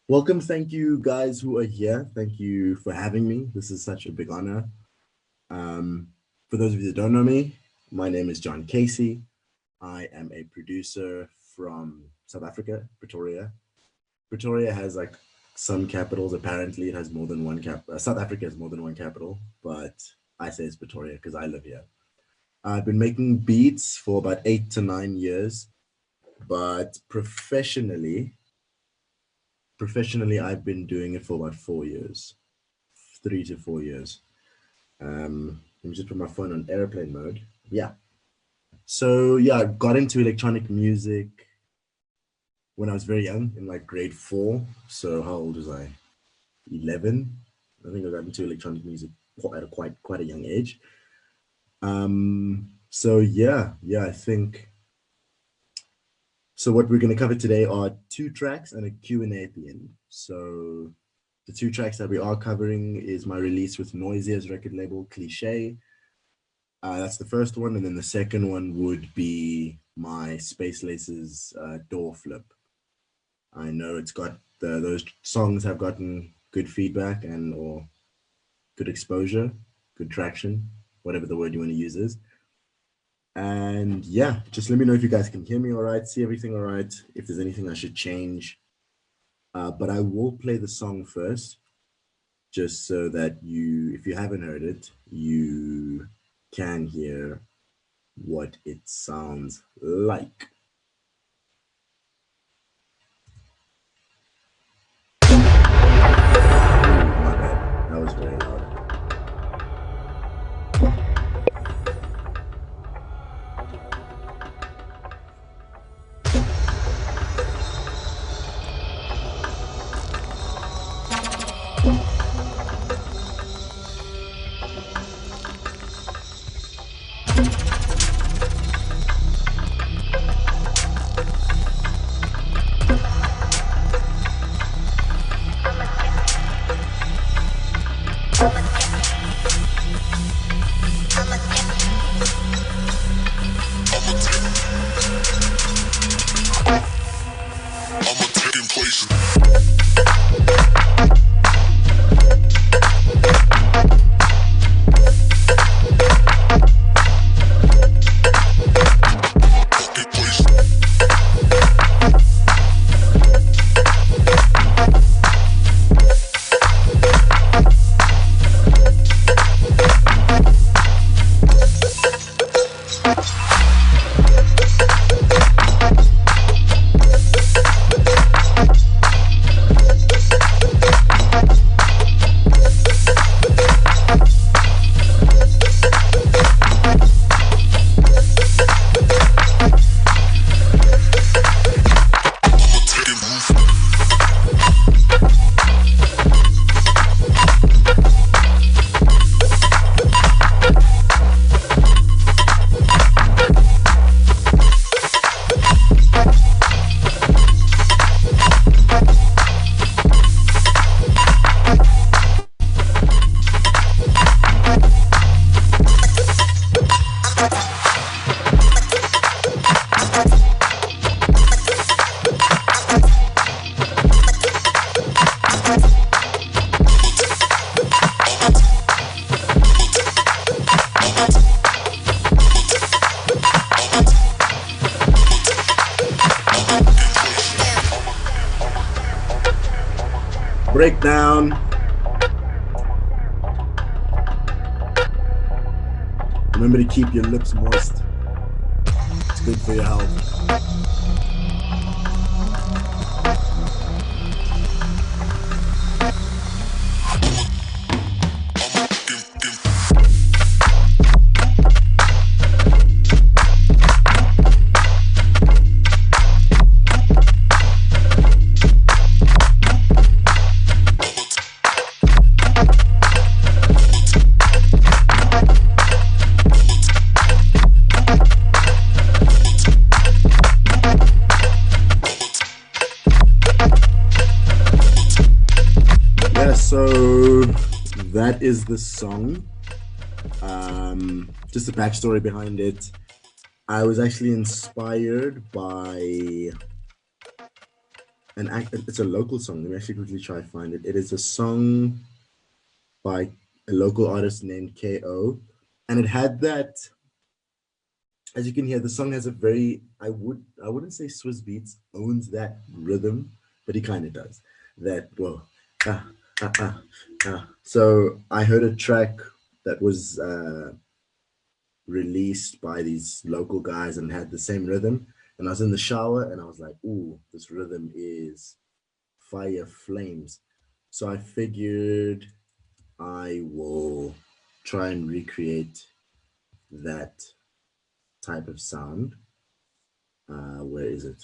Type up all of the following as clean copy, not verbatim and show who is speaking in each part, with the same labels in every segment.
Speaker 1: Welcome. Thank you guys who are here. Thank you for having me. This is such a big honor. Um, for those of you that don't know me, my name is John Casey. I am a producer from South Africa, Pretoria. Pretoria has like some capitals. Apparently, it has more than one cap. South Africa has more than one capital, but I say it's Pretoria because I live here. I've been making beats for about 8 to 9 years, but professionally, I've been doing it for about 4 years, 3 to 4 years. Let me just put my phone on airplane mode. Yeah. So yeah, I got into electronic music when I was very young, in like grade four. So how old was I? 11. I think I got into electronic music at a quite a young age. So yeah, I think so. What we're going to cover today are two tracks and a Q&A at the end. So the two tracks that we are covering is my release with Noisier's record label, Cliche. That's the first one, and then the second one would be my Space Laces Door Flip. I know it's got those songs have gotten good feedback and or good exposure, good traction, whatever the word you want to use is. And yeah, just let me know if you guys can hear me all right, see everything all right, if there's anything I should change. But I will play the song first, just so that you, if you haven't heard it, you can hear what it sounds like. My bad. That was very loud. Breakdown. Remember to keep your lips moist. It's good for your health. So that is the song. Just a backstory behind it. I was actually inspired by it's a local song. Let me actually quickly try to find it. It is a song by a local artist named KO, and it had that. As you can hear, the song has a very I wouldn't say Swiss Beats owns that rhythm, but he kind of does that. Whoa, ah, ah, ah, ah. So I heard a track that was released by these local guys and had the same rhythm. And I was in the shower and I was like, ooh, this rhythm is fire flames. So I figured I will try and recreate that type of sound. Where is it?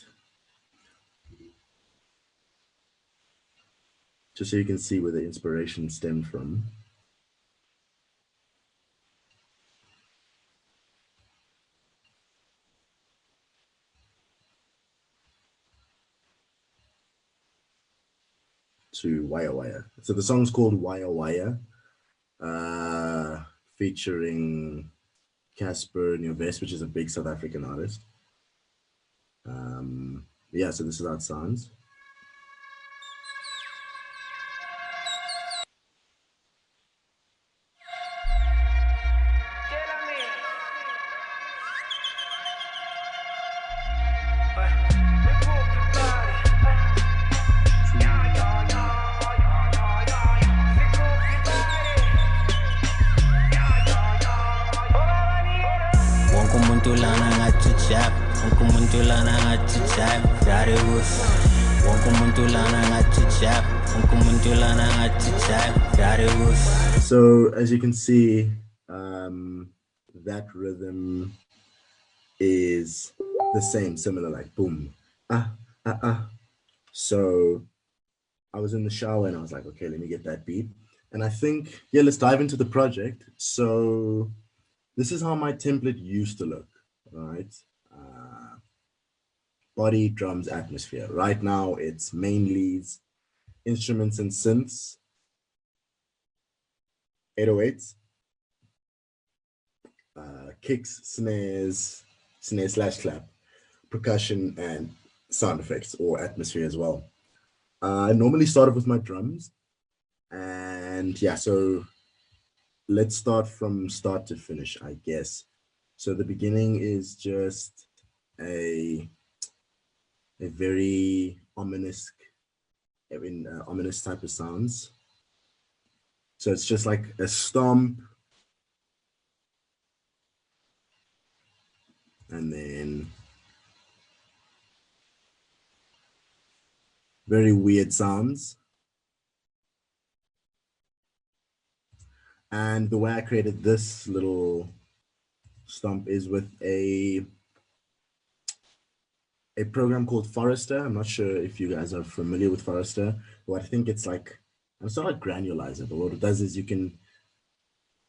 Speaker 1: Just so you can see where the inspiration stemmed from. To Wire Wire. So the song's called Wire Wire, featuring Casper Nyovest, which is a big South African artist. Yeah, so this is how it sounds. So as you can see, that rhythm is the same, similar, like boom, ah, ah, ah. So I was in the shower and I was like, okay, let me get that beat. And I think, yeah, let's dive into the project. So this is how my template used to look, right? Body, drums, atmosphere. Right now, it's main leads, instruments and synths, 808s, kicks, snare slash clap, percussion, and sound effects or atmosphere as well. I normally start off with my drums. And yeah, so let's start from start to finish, I guess. So the beginning is just a a very ominous, ominous type of sounds. So it's just like a stomp, and then very weird sounds. And the way I created this little stomp is with a program called Forester. I'm not sure if you guys are familiar with Forester. Well, I think it's not like granulizer, but what it does is you can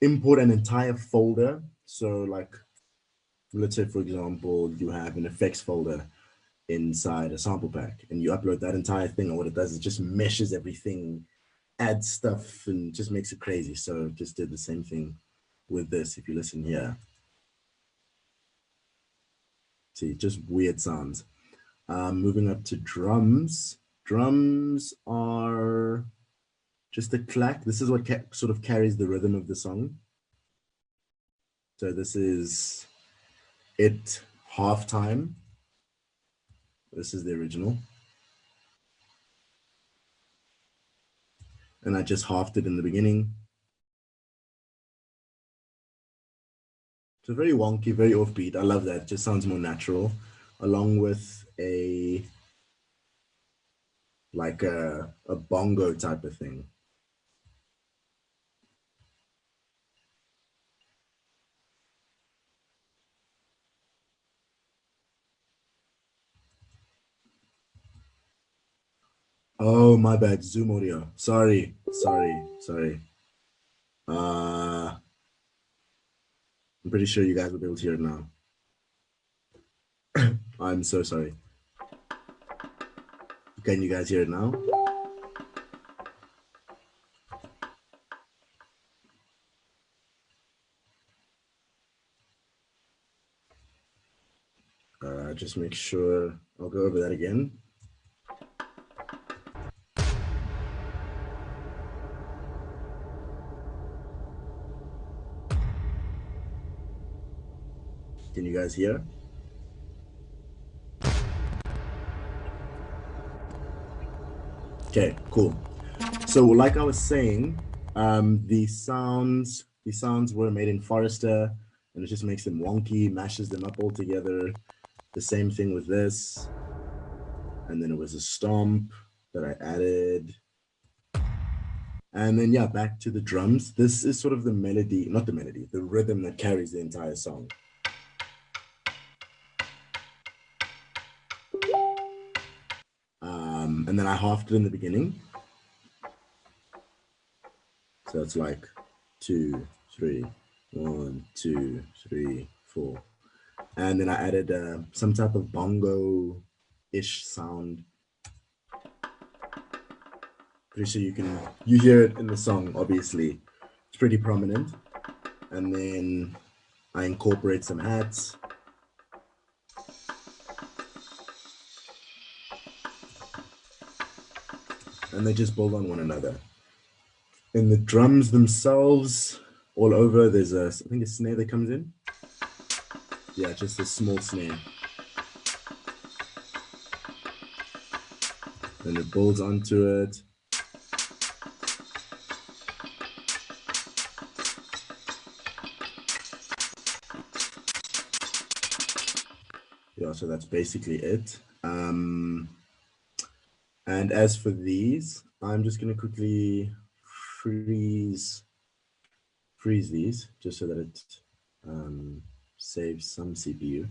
Speaker 1: import an entire folder. So like, let's say, for example, you have an effects folder inside a sample pack and you upload that entire thing. And what it does is just meshes everything, adds stuff and just makes it crazy. So just did the same thing with this. If you listen here, see, just weird sounds. Moving up to drums. Drums are just a clack. This is what sort of carries the rhythm of the song. So this is it halftime. This is the original. And I just halved it in the beginning. So very wonky, very offbeat. I love that. It just sounds more natural, along with a bongo type of thing. Oh, my bad. Zoom audio. Sorry, sorry, sorry. I'm pretty sure you guys will be able to hear it now. I'm so sorry. Can you guys hear it now? Just make sure I'll go over that again. Can you guys hear? Okay, cool. So like I was saying, the sounds were made in Forester, and it just makes them wonky, mashes them up all together. The same thing with this. And then it was a stomp that I added. And then, yeah, back to the drums. This is sort of the melody, not the melody, the rhythm that carries the entire song. And then I halved it in the beginning. So it's like 2, 3, 1, 2, 3, 4. And then I added some type of bongo-ish sound. Pretty sure you hear it in the song, obviously. It's pretty prominent. And then I incorporate some hats. And they just build on one another. In the drums themselves, all over, there's I think a snare that comes in. Yeah, just a small snare. And it builds onto it. Yeah, so that's basically it. And as for these, I'm just going to quickly freeze these just so that it saves some CPU.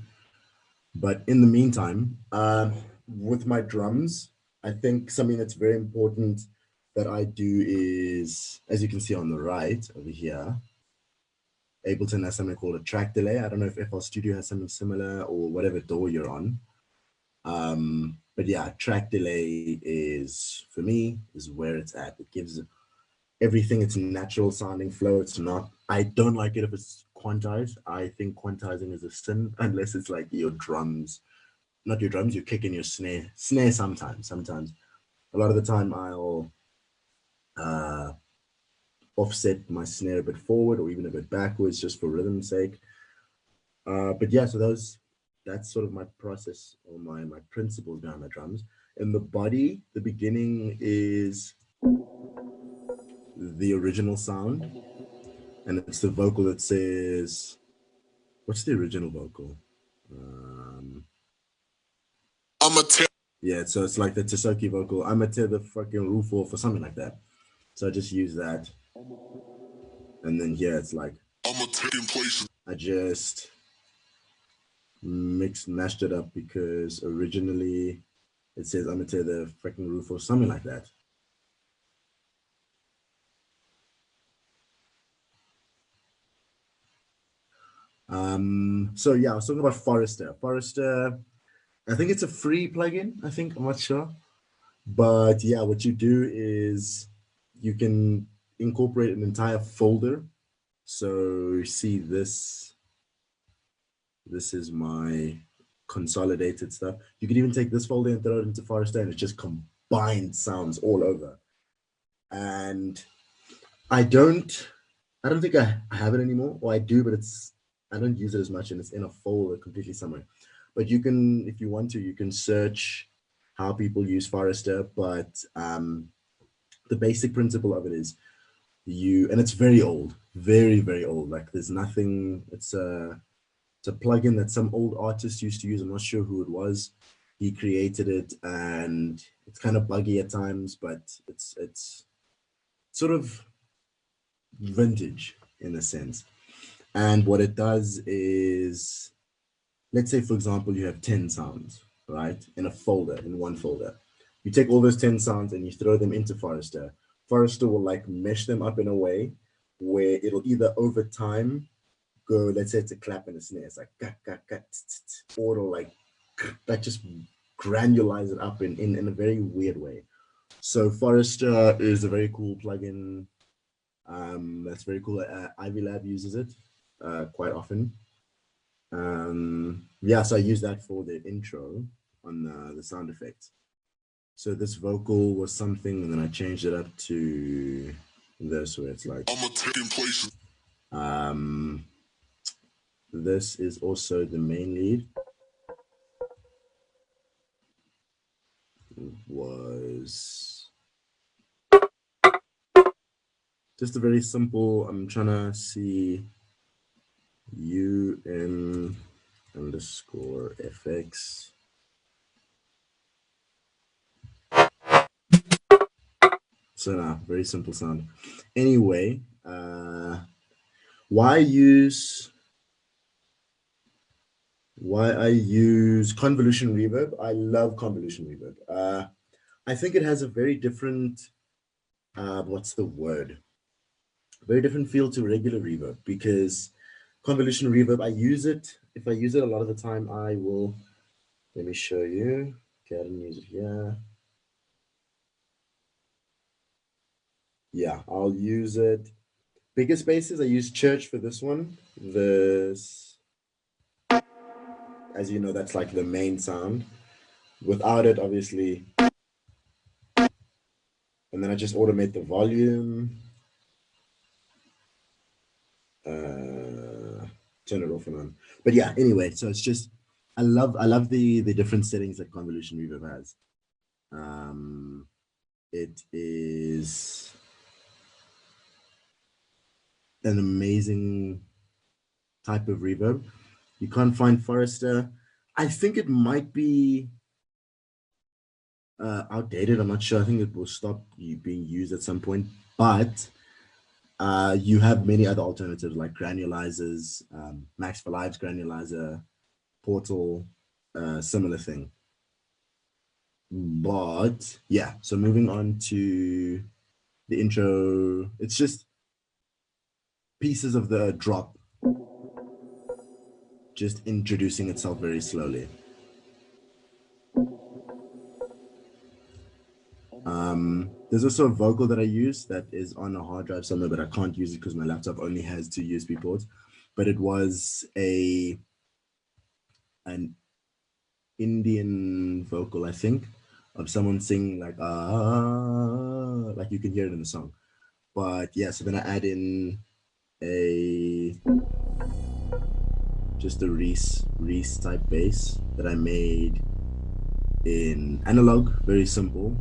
Speaker 1: But in the meantime, with my drums, I think something that's very important that I do is, as you can see on the right over here, Ableton has something called a track delay. I don't know if FL Studio has something similar or whatever DAW you're on. But yeah, track delay is, for me, is where it's at. It gives everything its natural sounding flow. It's not, I don't like it if it's quantized. I think quantizing is a sin unless it's like your drums, not your drums, you're kicking your snare sometimes. A lot of the time I'll offset my snare a bit forward or even a bit backwards just for rhythm's sake. But yeah, so that's sort of my process or my principles behind my drums. In the body, the beginning is the original sound, and it's the vocal that says, what's the original vocal? Yeah, so it's like the Tisoki vocal, I'ma tear the fucking roof off or something like that. So I just use that. And then here it's like, I just mashed it up because originally it says I'm gonna tear the freaking roof or something like that. So yeah, I was talking about Forester. Forester, I think it's a free plugin. I think, I'm not sure. But yeah, what you do is you can incorporate an entire folder. So you see this is my consolidated stuff. You can even take this folder and throw it into Forester and it's just combined sounds all over. And I don't think I have it anymore, or I do, but I don't use it as much and it's in a folder completely somewhere. But you can, if you want to, you can search how people use Forester, but the basic principle of it is and it's very old, very, very old. Like there's nothing, it's a plugin that some old artist used to use. I'm not sure who it was. He created it and it's kind of buggy at times, but it's sort of vintage in a sense. And what it does is, let's say, for example, you have 10 sounds, right? In a folder, in one folder. You take all those 10 sounds and you throw them into Forester. Forester will like mesh them up in a way where it'll either over time go, let's say it's a clap and a snare, it's like, or it'll like, that just granulize it up in a very weird way. So Forester is a very cool plugin. That's very cool. Ivy Lab uses it quite often. Yeah, so I use that for the intro on the sound effects. So this vocal was something, and then I changed it up to this, where it's like, This is also the main lead. Was just a very simple, I'm trying to see UN underscore FX. So now, very simple sound. Anyway, why I use convolution reverb? I love convolution reverb. I think it has a very different, what's the word? Very different feel to regular reverb, because convolution reverb, I use it. If I use it a lot of the time, I will, let me show you. Okay, I didn't use it here. Yeah, I'll use it. Bigger spaces, I use Church for this one. This, as you know, that's like the main sound. Without it, obviously. And then I just automate the volume. Turn it off and on. But yeah, anyway, so it's just, I love the different settings that convolution reverb has. It is an amazing type of reverb. You can't find Forester. I think it might be outdated. I'm not sure. I think it will stop being used at some point. But you have many other alternatives like granulizers, Max for Lives granulizer, Portal, similar thing. But yeah, so moving on to the intro, it's just pieces of the drop just introducing itself very slowly. There's also a vocal that I use that is on a hard drive somewhere, but I can't use it because my laptop only has 2 USB ports. But it was an Indian vocal, I think, of someone singing like like you can hear it in the song. But yeah, so then I add in just a Reese type bass that I made in analog, very simple.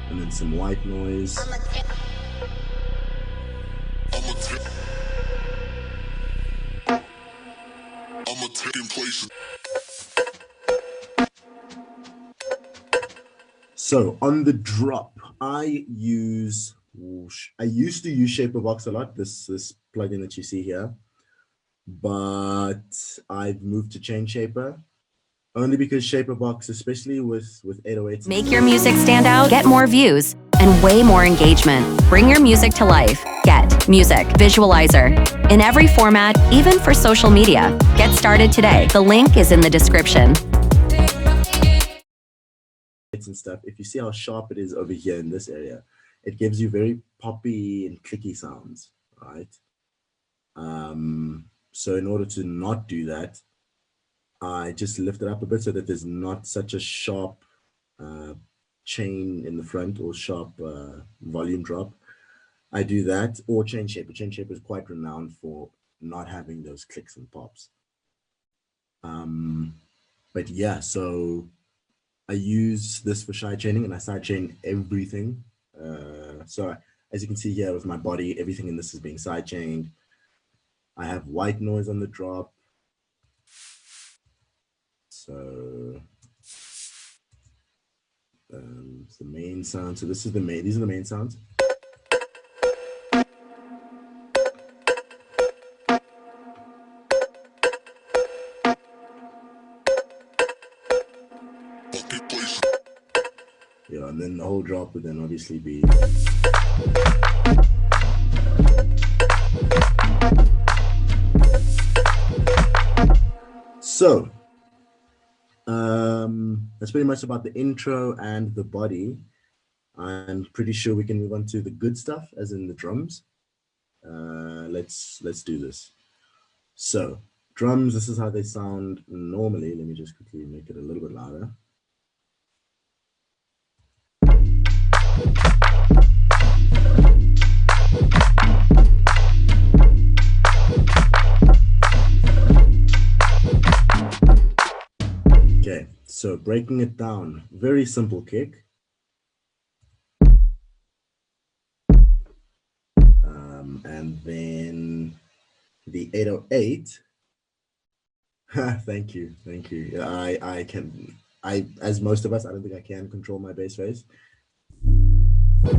Speaker 1: And then some white noise. So on the drop, I used to use Shaperbox a lot, this plugin that you see here, but I've moved to Chain Shaper. Only because Shaperbox, especially with 808s.
Speaker 2: Make your music stand out, get more views, and way more engagement. Bring your music to life. Get Music Visualizer. In every format, even for social media. Get started today. The link is in the description.
Speaker 1: And stuff. If you see how sharp it is over here in this area, it gives you very poppy and clicky sounds, right? So in order to not do that, I just lift it up a bit so that there's not such a sharp chain in the front or sharp volume drop. I do that, or Chain Shaper. Chain Shaper is quite renowned for not having those clicks and pops. But yeah, so I use this for side chaining, and I side chain everything. So as you can see here with my body, everything in this is being side chained. I have white noise on the drop. So it's the main sound. So this is the main, these are the main sounds. Yeah, and then the whole drop would then obviously be. So that's pretty much about the intro and the body. I'm pretty sure we can move on to the good stuff, as in the drums. Let's do this. So drums, this is how they sound normally. Let me just quickly make it a little bit louder. So breaking it down, very simple kick. And then the 808. Thank you. Yeah, as most of us, I don't think I can control my bass face. I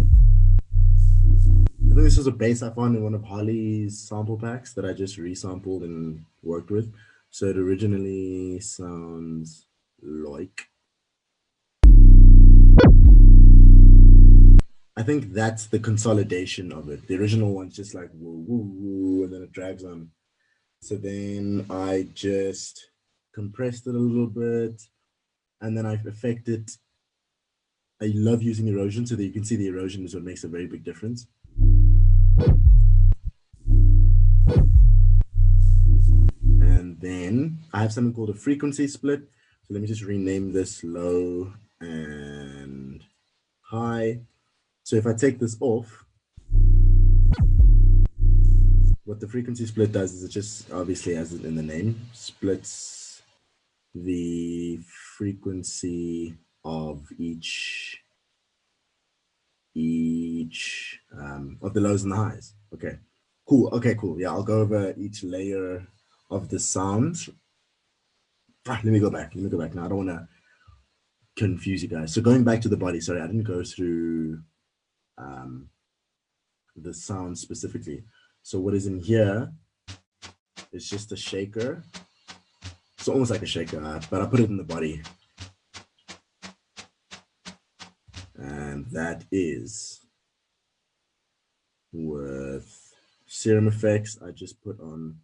Speaker 1: think this was a bass I found in one of Holly's sample packs that I just resampled and worked with. So it originally sounds like. I think that's the consolidation of it. The original one's just like woo, woo, woo, and then it drags on. So then I just compressed it a little bit, and then I've affected. I love using erosion so that you can see the erosion is what makes a very big difference. And then I have something called a frequency split. So let me just rename this low and high. So if I take this off, what the frequency split does is it just, obviously as in the name, splits the frequency of each of the lows and the highs. Okay, cool. Yeah, I'll go over each layer of the sound. Let me go back now. I don't want to confuse you guys. So going back to the body, sorry, I didn't go through the sound specifically. So what is in here is just a shaker. It's almost like a shaker, but I put it in the body. And that is with Serum Effects. I just put on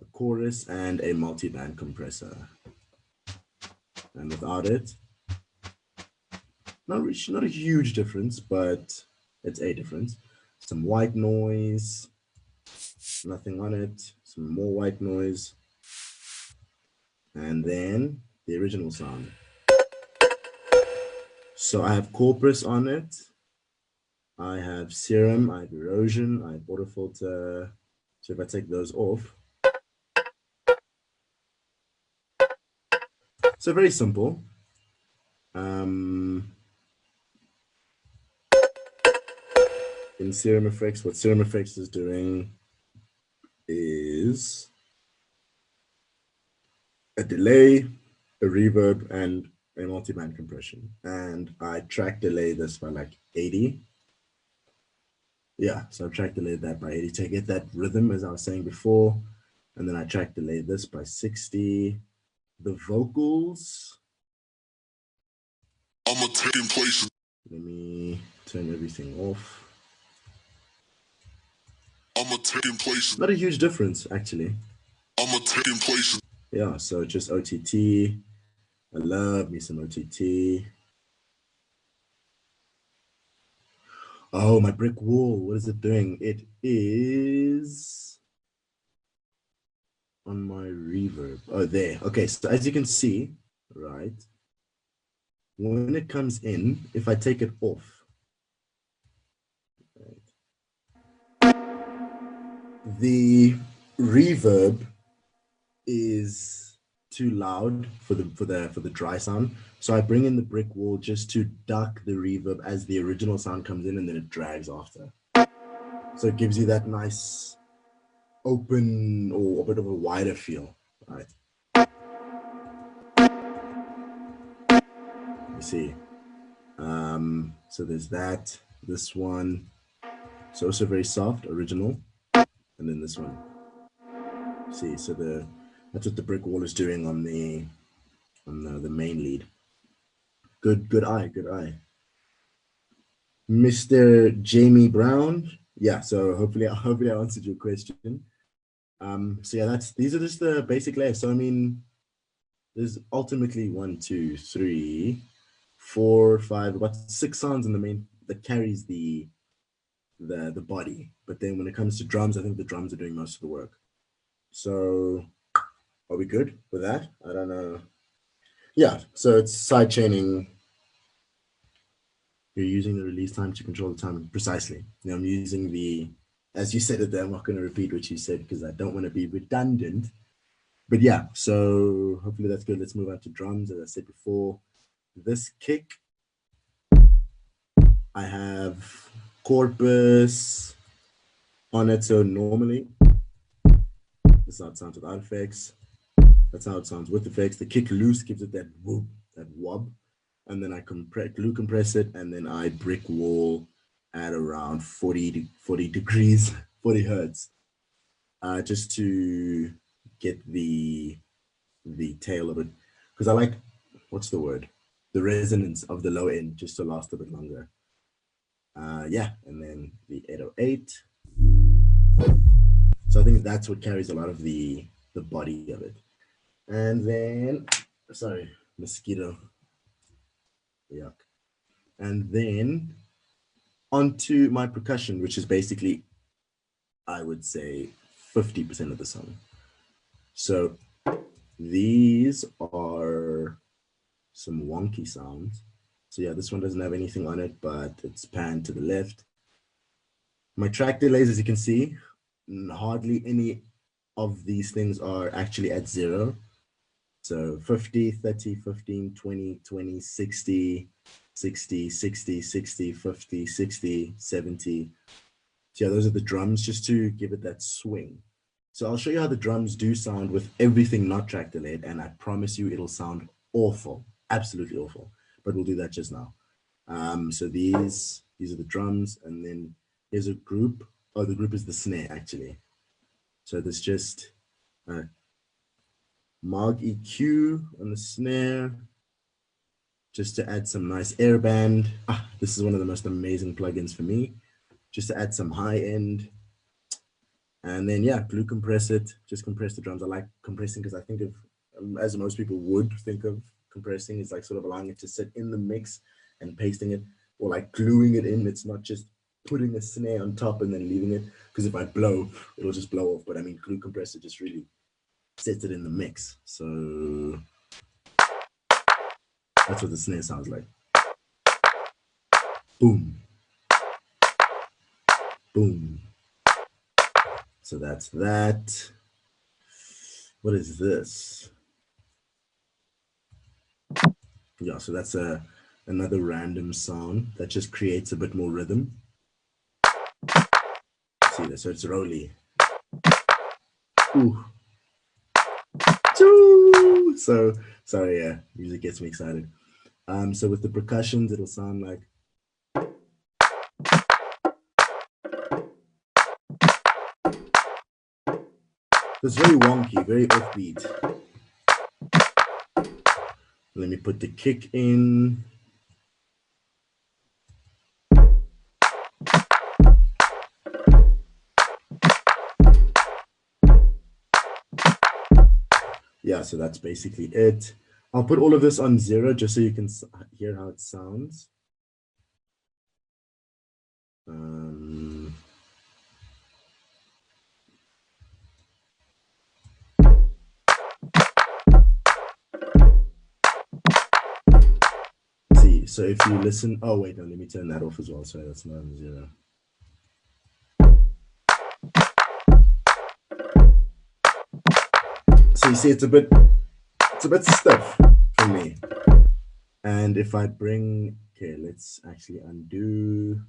Speaker 1: a chorus and a multi-band compressor. And without it, not a huge difference, but it's a difference. Some white noise, nothing on it, some more white noise, and then the original sound. So I have Corpus on it, I have Serum, I have Erosion, I have Auto Filter. So if I take those off, so very simple. In Serum Effects, what Serum Effects is doing is a delay, a reverb, and a multi-band compression. And I track delay this by like 80. Yeah, so I track delay that by 80 to get that rhythm, as I was saying before. And then I track delay this by 60. The vocals, I'm taking place. Let me turn everything off. I'm taking place. Not a huge difference, actually. I'm taking place. Yeah, so just OTT. I love me some OTT. Oh, my brick wall. What is it doing? It is on my reverb. Oh, there. Okay, so as you can see, right, when it comes in, if I take it off, right, the reverb is too loud for the dry sound. So I bring in the brick wall just to duck the reverb as the original sound comes in, and then it drags after. So it gives you that nice open or a bit of a wider feel, right? You see. So there's that. This one, it's also very soft, original, and then this one. See, so that's what the brick wall is doing on the main lead. Good eye. Mr. Jamie Brown. Yeah, so hopefully I answered your question. So yeah, these are just the basic layers. So I mean, there's ultimately 1, 2, 3, 4, 5, about 6 sounds in the main that carries the body. But then when it comes to drums, I think the drums are doing most of the work. So are we good with that? I don't know. Yeah, so it's side chaining. You're using the release time to control the time precisely. You know, I'm using as you said it there, I'm not going to repeat what you said because I don't want to be redundant, but yeah, so hopefully that's good. Let's move on to drums. As I said before, this kick, I have Corpus on it. So normally, this is how it sounds without effects. That's how it sounds with effects. The kick loose gives it that whoop, that wob. And then I glue compress it, and then I brick wall at around 40 degrees, 40 hertz, just to get the tail of it. Because I like, what's the word? The resonance of the low end just to last a bit longer. Yeah, and then the 808. So I think that's what carries a lot of the body of it. And then, sorry, mosquito. Yuck. And then onto my percussion, which is basically, I would say, 50% of the song. So these are some wonky sounds. So yeah, this one doesn't have anything on it, but it's panned to the left. My track delays, as you can see, hardly any of these things are actually at 0. So 50, 30, 15, 20, 20, 60, 60, 60, 60, 50, 60, 70. So yeah, those are the drums, just to give it that swing. So I'll show you how the drums do sound with everything not track delayed, and I promise you it'll sound awful, absolutely awful, but we'll do that just now. So these are the drums, and then here's a group. Oh, the group is the snare, actually. So there's just Moog EQ on the snare, just to add some nice airband. This is one of the most amazing plugins for me, just to add some high end. And then yeah, glue compress it, just compress the drums. I like compressing because I think of, as most people would think of compressing, is like sort of allowing it to sit in the mix and pasting it, or like gluing it in. It's not just putting a snare on top and then leaving it, because if I blow, it'll just blow off. But I mean, glue compressor just really sets it in the mix. So that's what the snare sounds like. Boom. Boom. So that's that. What is this? Yeah, so that's another random sound that just creates a bit more rhythm. See that? So it's rolly. Ooh. Choo! So sorry, yeah, music gets me excited. So with the percussions, it'll sound like. It's very wonky, very offbeat. Let me put the kick in. Yeah, so that's basically it. I'll put all of this on 0 just so you can hear how it sounds. See, so if you listen, oh wait, no, let me turn that off as well. Sorry, that's not on 0. So you see, it's a bit stiff for me. And if I bring, okay, let's actually undo,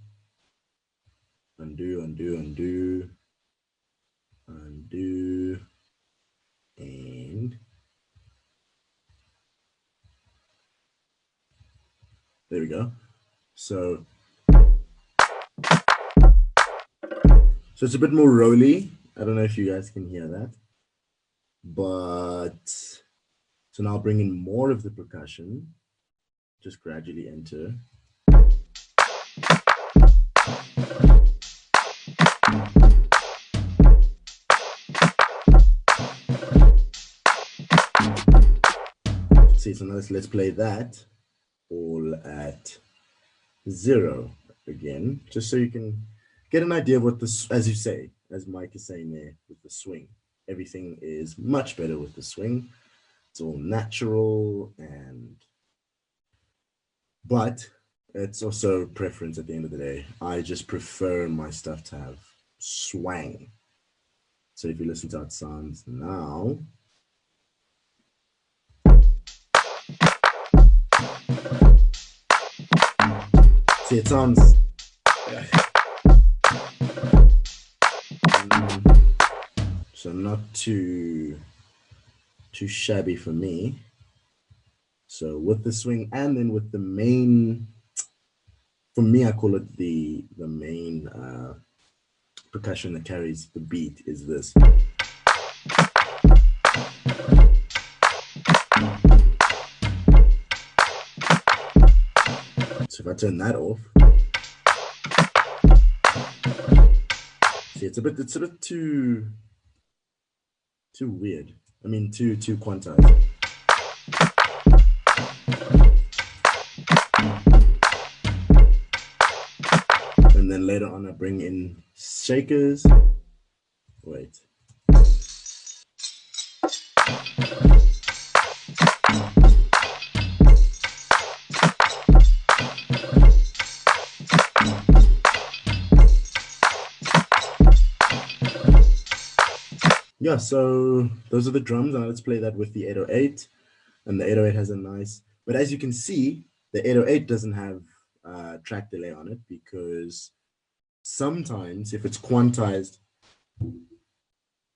Speaker 1: and there we go. So it's a bit more rolly. I don't know if you guys can hear that, but so now I'll bring in more of the percussion, just gradually enter. See, so now let's play that all at 0 again, just so you can get an idea of what this, as you say, as Mike is saying there, with the swing. Everything is much better with the swing. It's all natural, but it's also preference at the end of the day. I just prefer my stuff to have swang. So if you listen to how it sounds now, See, it sounds so not too shabby for me. So with the swing and then with the main, for me, I call it the main percussion that carries the beat is this. So if I turn that off, see, it's a bit too weird. I mean, too quantized. And then later on, I bring in shakers. Wait. Yeah, so those are the drums. Now let's play that with the 808. And the 808 has a nice, but as you can see, the 808 doesn't have track delay on it, because sometimes if it's quantized,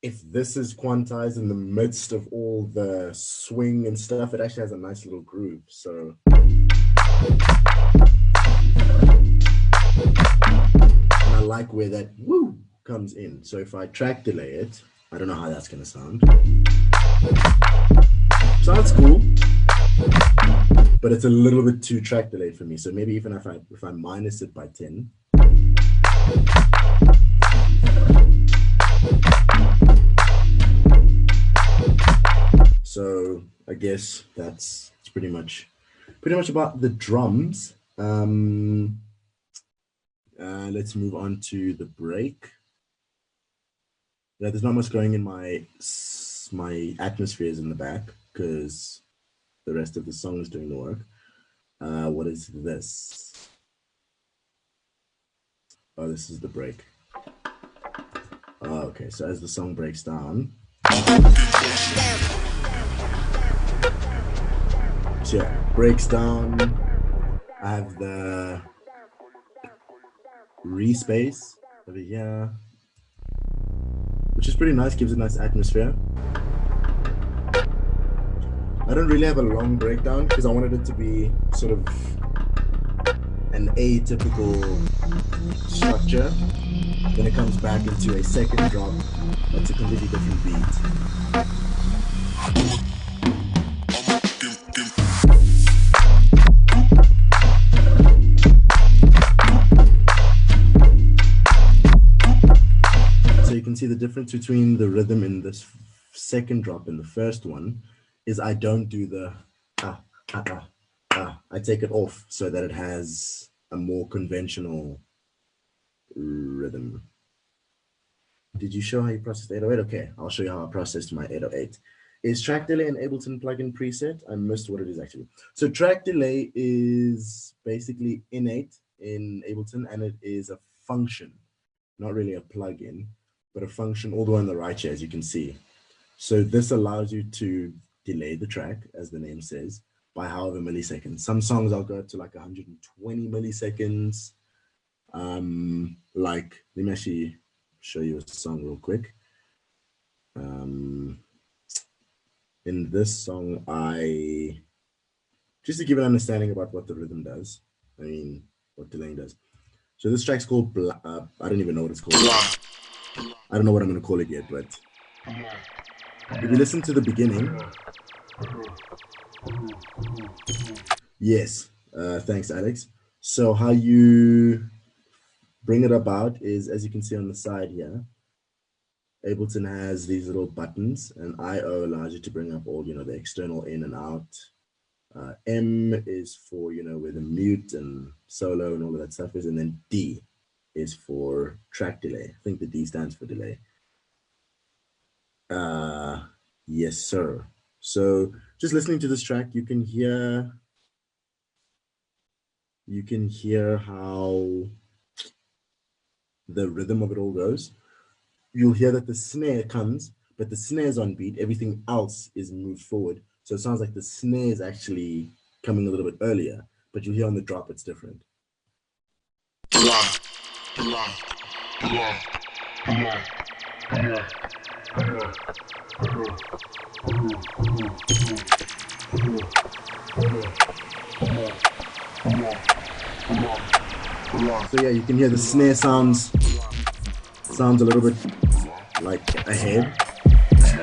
Speaker 1: if this is quantized in the midst of all the swing and stuff, it actually has a nice little groove. So and I like where that woo comes in. So if I track delay it, I don't know how that's going to sound. Sounds cool, but it's a little bit too track delayed for me. So maybe even if I minus it by 10. So I guess that's pretty much about the drums. Let's move on to the break. Yeah, there's not much going in my atmospheres in the back because the rest of the song is doing the work. What is this? Oh, this is the break. Oh, okay, so as the song breaks down. So yeah, breaks down. I have the respace over here, which is pretty nice, gives a nice atmosphere. I don't really have a long breakdown because I wanted it to be sort of an atypical structure. Then it comes back into a second drop that's a completely different beat. So you can see the difference between the rhythm in this second drop and the first one is I don't do the I take it off so that it has a more conventional rhythm. Did you show how you processed 808? Okay, I'll show you how I processed my 808. Is track delay an Ableton plugin preset? I missed what it is actually. So track delay is basically innate in Ableton, and it is a function, not really a plugin, but a function all the way on the right here, as you can see. So this allows you to delay the track, as the name says, by however milliseconds. Some songs I'll go to like 120 milliseconds. Like, let me actually show you a song real quick. In this song, just to give an understanding about what the rhythm does, I mean, what delaying does. So this track's called, I don't even know what it's called. I don't know what I'm going to call it yet, but if you listen to the beginning, yes, thanks, Alex. So how you bring it about is, as you can see on the side here, Ableton has these little buttons, and IO allows you to bring up all, the external in and out. M is for, where the mute and solo and all of that stuff is, and then D is for track delay. I think the D stands for delay. Yes, sir. So just listening to this track, you can hear how the rhythm of it all goes. You'll hear that the snare comes, but the snare's on beat. Everything else is moved forward. So it sounds like the snare is actually coming a little bit earlier, but you'll hear on the drop it's different. So yeah, you can hear the snare sounds a little bit like ahead,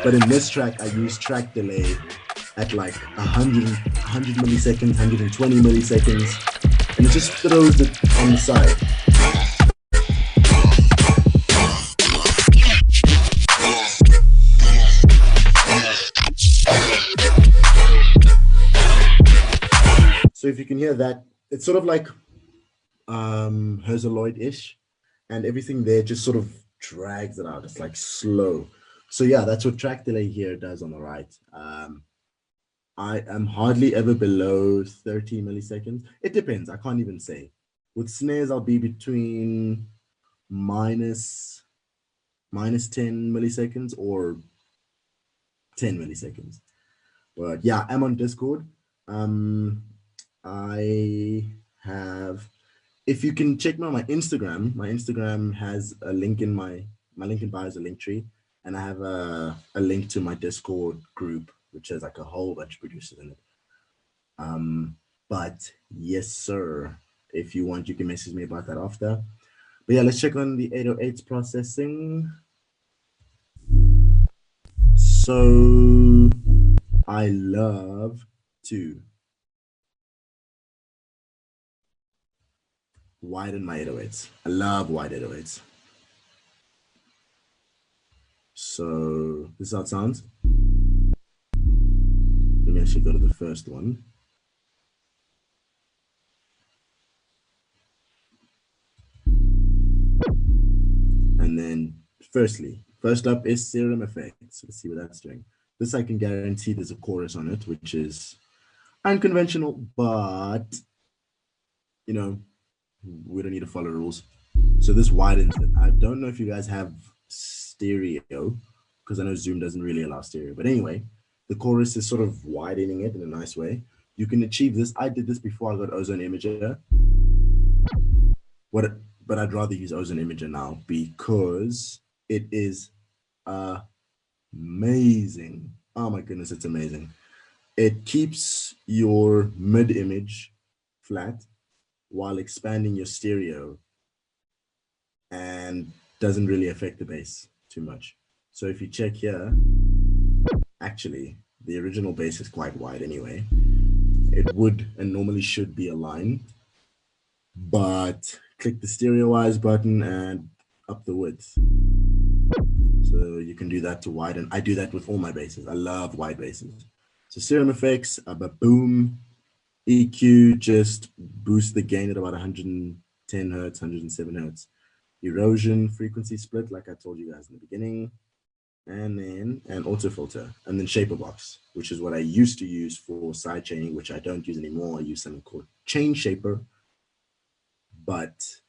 Speaker 1: but in this track I use track delay at like 100 milliseconds, 120 milliseconds, and it just throws it on the side. So if you can hear that, it's sort of like Herzaloid-ish, and everything there just sort of drags it out. It's like slow. So yeah, that's what track delay here does on the right. I am hardly ever below 30 milliseconds. It depends. I can't even say. With snares, I'll be between minus 10 milliseconds or 10 milliseconds. But yeah, I'm on Discord. I have, if you can check me on my Instagram has a link in my link in bio is a link tree, and I have a link to my Discord group, which has like a whole bunch of producers in it. But yes, sir, if you want, you can message me about that after. But yeah, let's check on the 808's processing. So I love to widen my 808s. I love wide 808s. So this is how it sounds. Let me actually go to the first one. And then first up is Serum Effects. Let's see what that's doing. This I can guarantee there's a chorus on it, which is unconventional, but you know, we don't need to follow rules. So this widens it. I don't know if you guys have stereo, because I know Zoom doesn't really allow stereo. But anyway, the chorus is sort of widening it in a nice way. You can achieve this. I did this before I got Ozone Imager. But I'd rather use Ozone Imager now because it is amazing. Oh my goodness, it's amazing. It keeps your mid image flat while expanding your stereo and doesn't really affect the bass too much. So if you check here, actually, the original bass is quite wide anyway. It would and normally should be aligned, but click the stereoize button and up the width. So you can do that to widen. I do that with all my basses. I love wide basses. So Serum Effects, boom, EQ, just boost the gain at about 110 hertz, 107 hertz. Erosion, frequency split, like I told you guys in the beginning. And then an auto filter, and then Shaper Box, which is what I used to use for side chaining, which I don't use anymore. I use something called Chain Shaper. But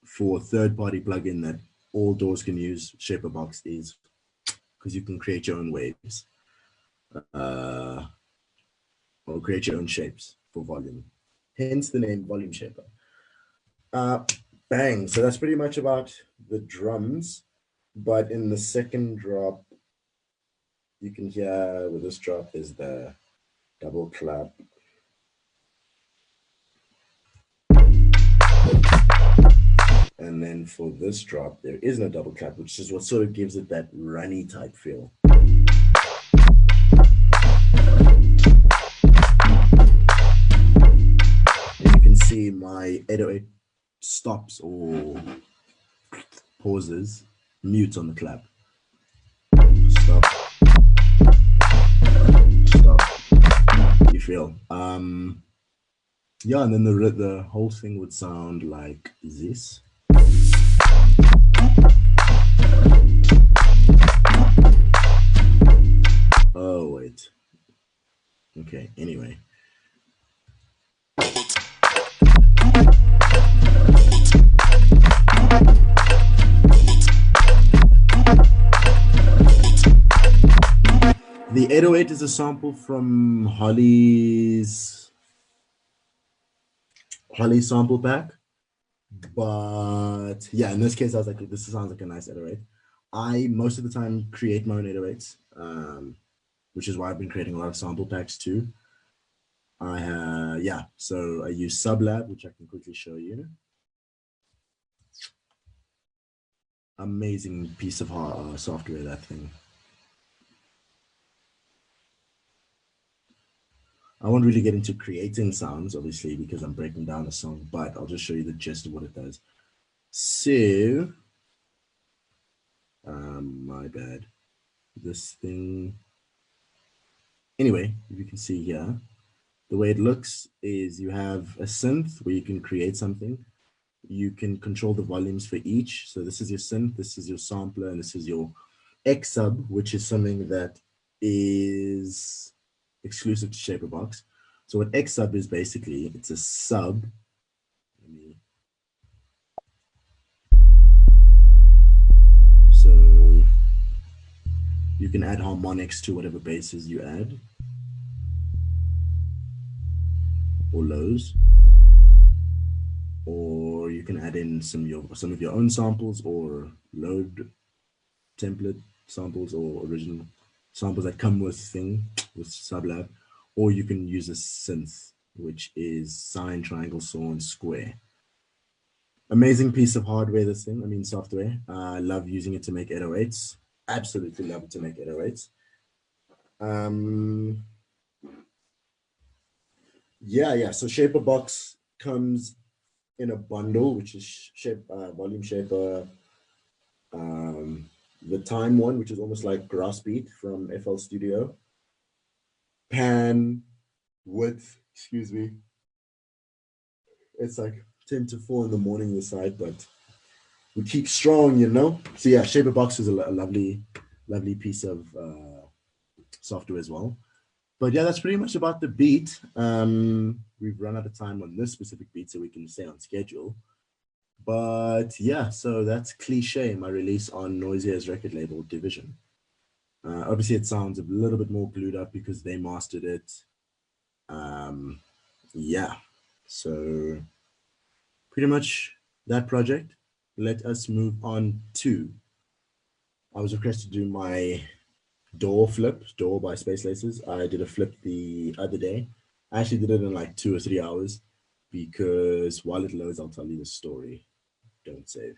Speaker 1: for a third-party plugin that all doors can use, Shaper Box is, because you can create your own waves or create your own shapes for volume. Hence the name Volume Shaper. Bang. So that's pretty much about the drums. But in the second drop, you can hear with this drop is the double clap. And then for this drop, there is no double clap, which is what sort of gives it that runny type feel. And you can see my 808 stops or pauses, mute on the clap. Stop. Stop. You feel? Yeah, and then the whole thing would sound like this. Oh, wait. Okay, anyway. The 808 is a sample from Holly's sample pack, But yeah, in this case, I was like, this sounds like a nice 808. I most of the time create my own 808s, which is why I've been creating a lot of sample packs too. Yeah, so I use Sublab, which I can quickly show you. Amazing piece of software, that thing. I won't really get into creating sounds, obviously, because I'm breaking down a song, but I'll just show you the gist of what it does. So, my bad. This thing. Anyway, if you can see here, the way it looks is you have a synth where you can create something. You can control the volumes for each. So this is your synth, this is your sampler, and this is your X sub, which is something that is exclusive to Shaperbox. So what X sub is basically, it's a sub. So you can add harmonics to whatever basses you add, or lows, or you can add in some of your own samples, or load template samples, or original samples that come with Sublab, or you can use a synth, which is sine, triangle, saw, and square. Amazing piece of hardware, this thing. I mean, software. I love using it to make 808s. Absolutely love it to make 808s. Yeah. So Shaperbox comes in a bundle, which is Volume Shaper, the Time one, which is almost like Grassbeat from FL Studio, Pan, Width, excuse me. It's like 10 to 4 in the morning this side, but we keep strong, you know? So yeah, Shaperbox is a lovely piece of software as well. But yeah, that's pretty much about the beat. We've run out of time on this specific beat, so we can stay on schedule. But yeah, so that's Cliche, my release on Noisia's record label, Division. Obviously, it sounds a little bit more glued up because they mastered it. Yeah, so pretty much that project. Let us move on to, I was requested to do my Door flip, Door by Space Laces. I did a flip the other day. I actually did it in like 2 or 3 hours because while it loads, I'll tell you the story. Don't save.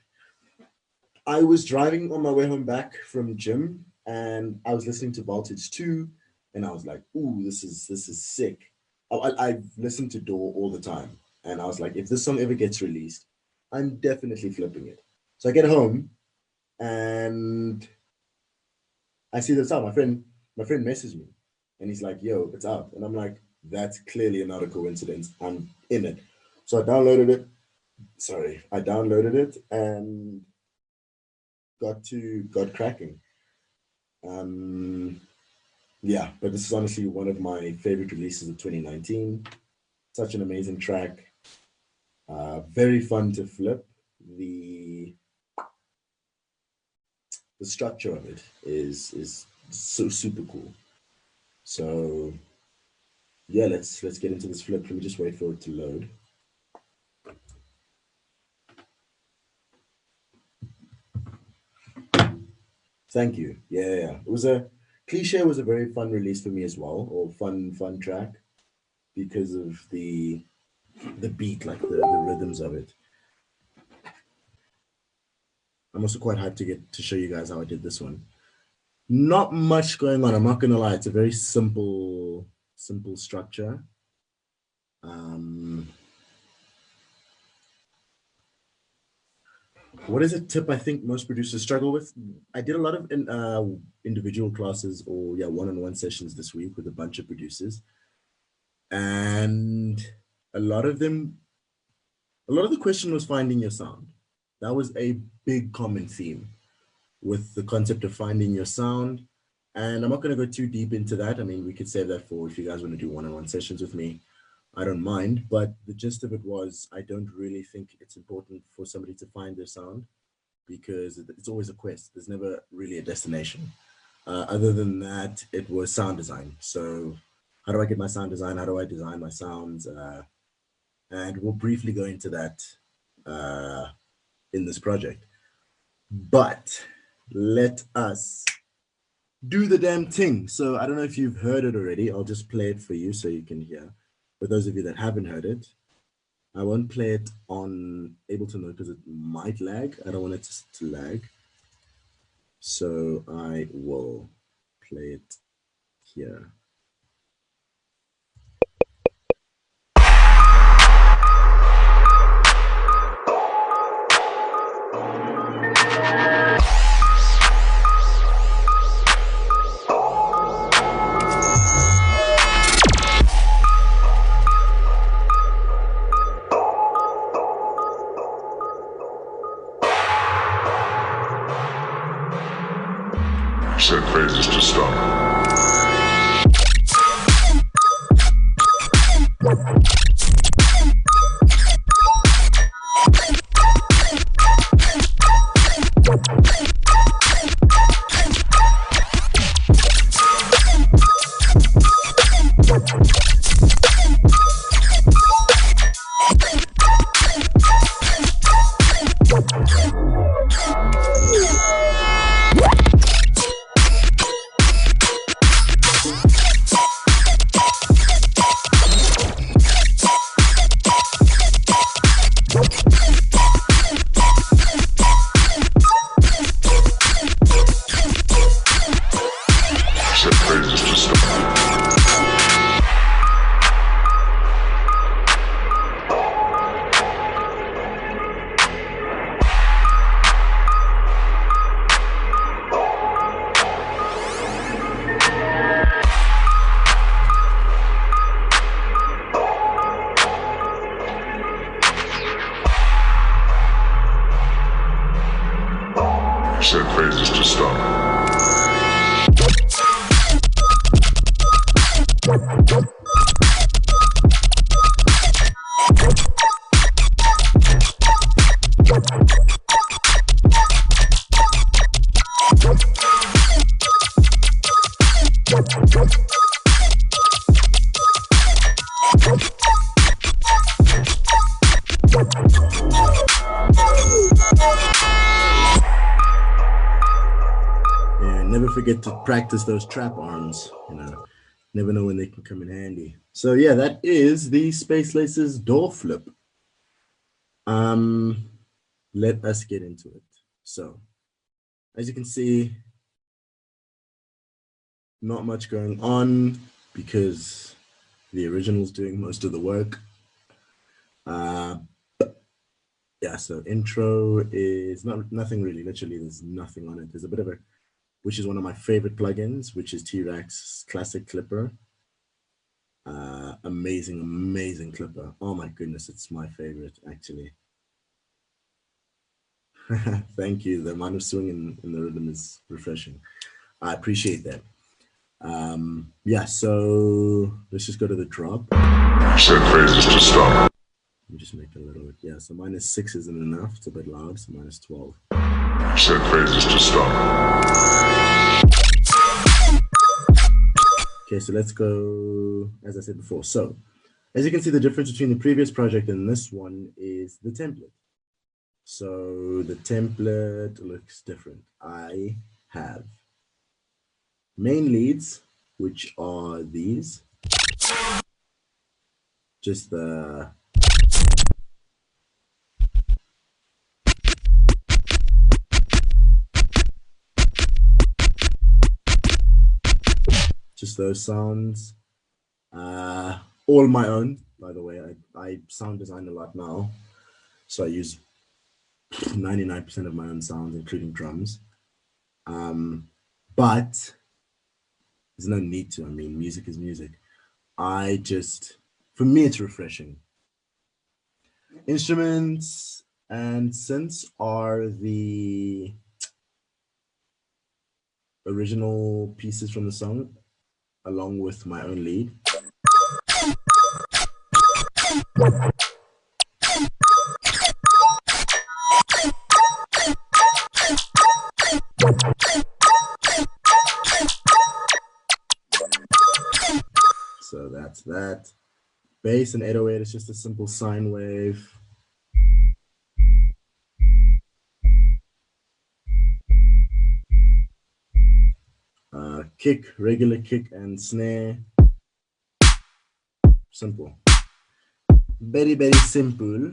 Speaker 1: I was driving on my way home back from gym and I was listening to Voltage 2 and I was like, ooh, this is sick. I've listened to Door all the time. And I was like, if this song ever gets released, I'm definitely flipping it. So I get home and I see this out. My friend messaged me and he's like, yo, it's out. And I'm like, that's clearly not a coincidence. I'm in it. So I downloaded it. I downloaded it and got cracking. Yeah, but this is honestly one of my favorite releases of 2019. Such an amazing track. Very fun to flip. The structure of it is so super cool. So yeah, let's get into this flip. Let me just wait for it to load. Thank you. Yeah. It was Cliche was a very fun release for me as well, or fun track because of the beat, like the rhythms of it. I'm also quite hyped to show you guys how I did this one. Not much going on, I'm not gonna lie. It's a very simple structure. What is a tip I think most producers struggle with? I did a lot of individual classes or one-on-one sessions this week with a bunch of producers, and a lot of the question was finding your sound. That was a big common theme with the concept of finding your sound. And I'm not going to go too deep into that. I mean, we could save that for if you guys want to do one-on-one sessions with me. I don't mind, but the gist of it was I don't really think it's important for somebody to find their sound because it's always a quest. There's never really a destination. Other than that, it was sound design. So how do I get my sound design? How do I design my sounds? And we'll briefly go into that in this project. But let us do the damn thing. So I don't know if you've heard it already. I'll just play it for you so you can hear. For those of you that haven't heard it, I won't play it on Ableton because it might lag. I don't want it to lag. So I will play it here.
Speaker 3: Set phrases to stop. Set phrases to stop.
Speaker 1: Never forget to practice those trap arms, you know, never know when they can come in handy. So yeah, that is the Space Laces door flip. Let us get into it. So as you can see, not much going on because the original's doing most of the work. Yeah, so intro is nothing really, literally there's nothing on it. There's a bit of a, which is one of my favorite plugins, which is T-Rex Classic Clipper. Amazing, amazing clipper. Oh my goodness, it's my favorite actually. Thank you. The amount of swing in the rhythm is refreshing. I appreciate that. Yeah, so let's just go to the drop.
Speaker 3: Set phrases to stop.
Speaker 1: Let me just make it a little bit. Yeah, so -6 isn't enough. It's a bit loud, so -12.
Speaker 3: Set phrases to stop.
Speaker 1: Okay, so let's go, as I said before. So as you can see, the difference between the previous project and this one is the template. So the template looks different. I have main leads, which are these. Just the those sounds, all my own, by the way. I sound design a lot now, so I use 99% of my own sounds, including drums, but there's no need to. I mean, music is music. For me, it's refreshing. Instruments and synths are the original pieces from the song, along with my own lead. So that's that. Bass and 808 is just a simple sine wave. kick, regular kick and snare. Simple. Very, very simple.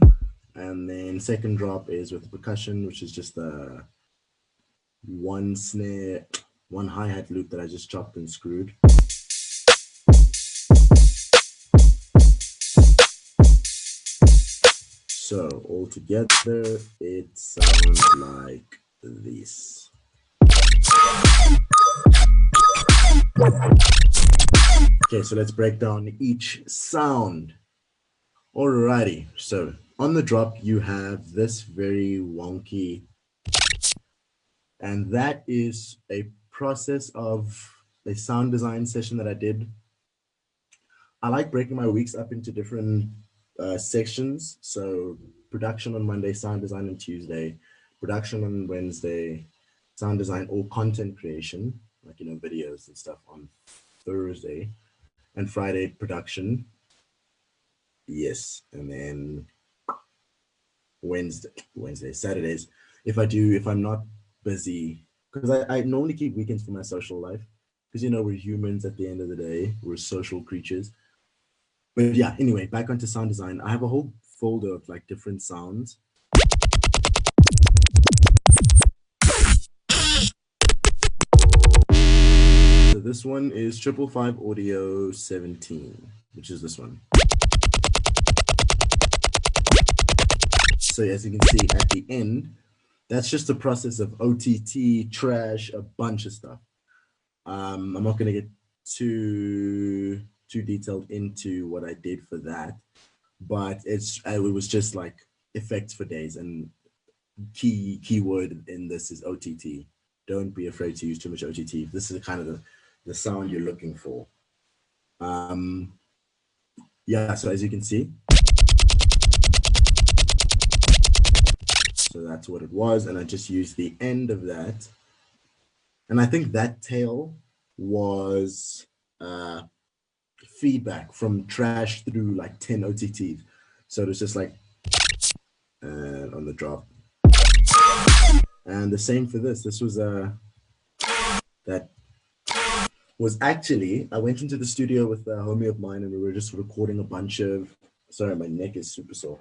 Speaker 1: And then second drop is with percussion, which is just a one snare, one hi-hat loop that I just chopped and screwed. So all together, it sounds like this. Okay, so let's break down each sound. Alrighty, so on the drop, you have this very wonky, and that is a process of a sound design session that I did. I like breaking my weeks up into different sections. So production on Monday, sound design on Tuesday, production on Wednesday, sound design or content creation, like, you know, videos and stuff on Thursday, and Friday production. Yes, and then Saturdays, if I'm not busy, because I normally keep weekends for my social life, because, you know, we're humans at the end of the day, we're social creatures. But yeah, anyway, back onto sound design. I have a whole folder of like different sounds. So this one is 555 Audio 17, which is this one. So as you can see at the end, that's just a process of OTT, trash, a bunch of stuff. I'm not going to get too detailed into what I did for that, but it was just like effects for days, and keyword in this is OTT. Don't be afraid to use too much OTT. This is kind of the sound you're looking for. Yeah, so as you can see, so that's what it was, and I just used the end of that. And I think that tail was feedback from trash through like 10 OTTs. So it was just like on the drop. And the same for this. This was that was actually, I went into the studio with a homie of mine, and we were just recording a bunch of, sorry, my neck is super sore.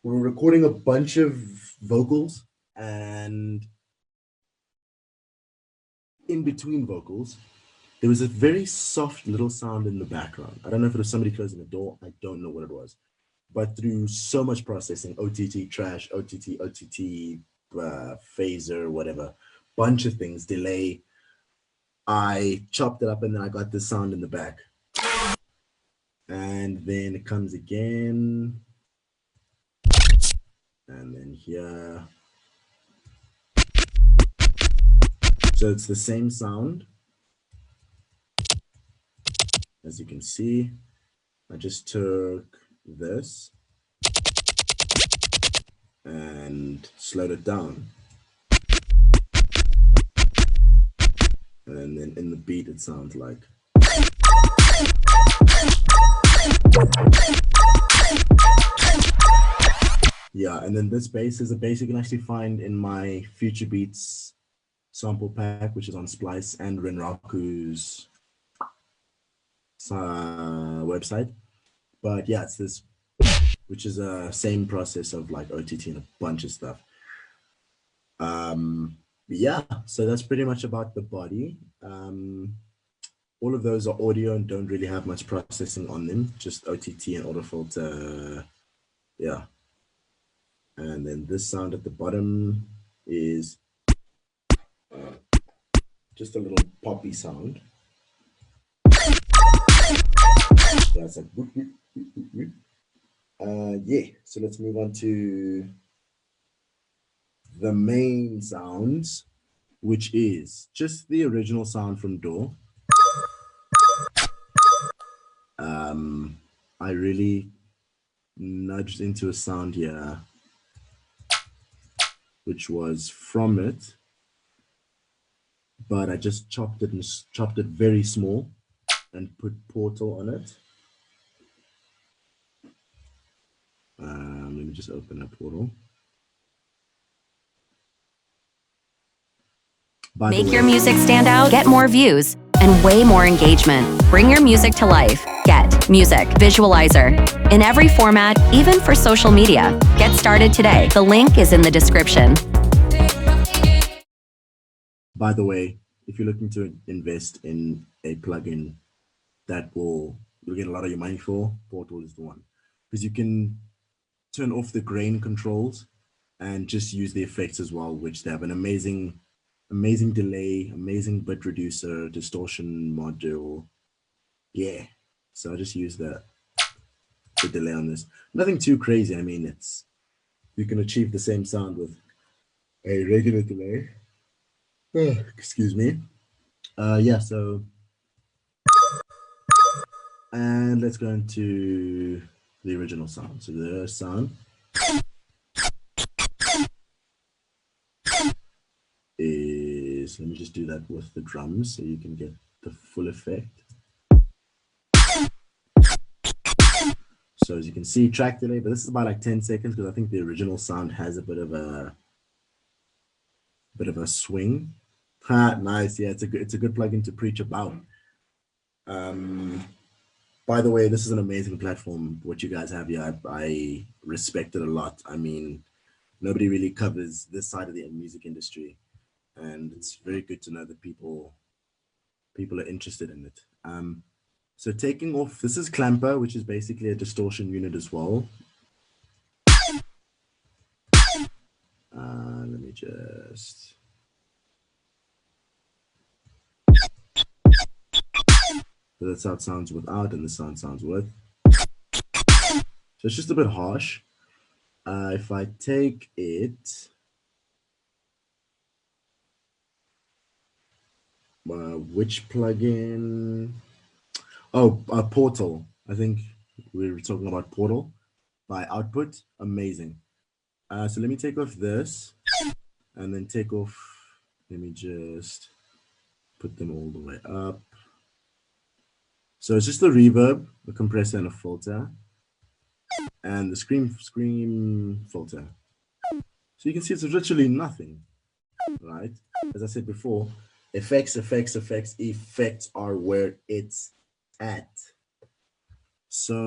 Speaker 1: We were recording a bunch of vocals, and in between vocals, there was a very soft little sound in the background. I don't know if it was somebody closing the door. I don't know what it was. But through so much processing, OTT, trash, OTT, phaser, whatever, bunch of things, delay, I chopped it up, and then I got this sound in the back. And then it comes again. And then here. So it's the same sound. As you can see, I just took this and slowed it down. And then in the beat, it sounds like. Yeah, and then this bass is a bass you can actually find in my Future Beats sample pack, which is on Splice and Renraku's website. But yeah, it's this, which is a same process of like OTT and a bunch of stuff. Yeah, so that's pretty much about the body. All of those are audio and don't really have much processing on them, just OTT and auto filter. Yeah. And then this sound at the bottom is just a little poppy sound. That's like whoop, whoop, whoop, whoop, whoop. Yeah, so let's move on to the main sounds, which is just the original sound from DAW. I really nudged into a sound here, which was from it, but I just chopped it very small and put Portal on it. Let me just open up Portal.
Speaker 2: Make your music stand out, get more views, and way more engagement. Bring your music to life. Get Music Visualizer. In every format, even for social media. Get started today. The link is in the description.
Speaker 1: By the way, if you're looking to invest in a plugin that you'll get a lot of your money for, Portal is the one. Because you can turn off the grain controls and just use the effects as well, which they have an amazing delay, amazing bit reducer, distortion module. Yeah, so I just use the delay on this. Nothing too crazy. I mean, you can achieve the same sound with a regular delay. Excuse me. Yeah, so, and let's go into the original sound. So the sound is, let me just do that with the drums so you can get the full effect. So as you can see, track delay, but this is about like 10 seconds because I think the original sound has a bit of a swing. Nice. Yeah, it's a good plugin to preach about. By the way, this is an amazing platform. What you guys have here, I respect it a lot. I mean, nobody really covers this side of the music industry, and it's very good to know that people are interested in it. So taking off, this is Clamper, which is basically a distortion unit as well. Let me just. So that's how it sounds without, and the sound sounds with. So it's just a bit harsh. If I take it, which plugin? Oh, Portal. I think we were talking about Portal by Output. Amazing. So let me take off this and then take off. Let me just put them all the way up. So it's just the reverb, the compressor, and a filter, and the scream filter. So you can see it's literally nothing, right? As I said before, effects are where it's at. So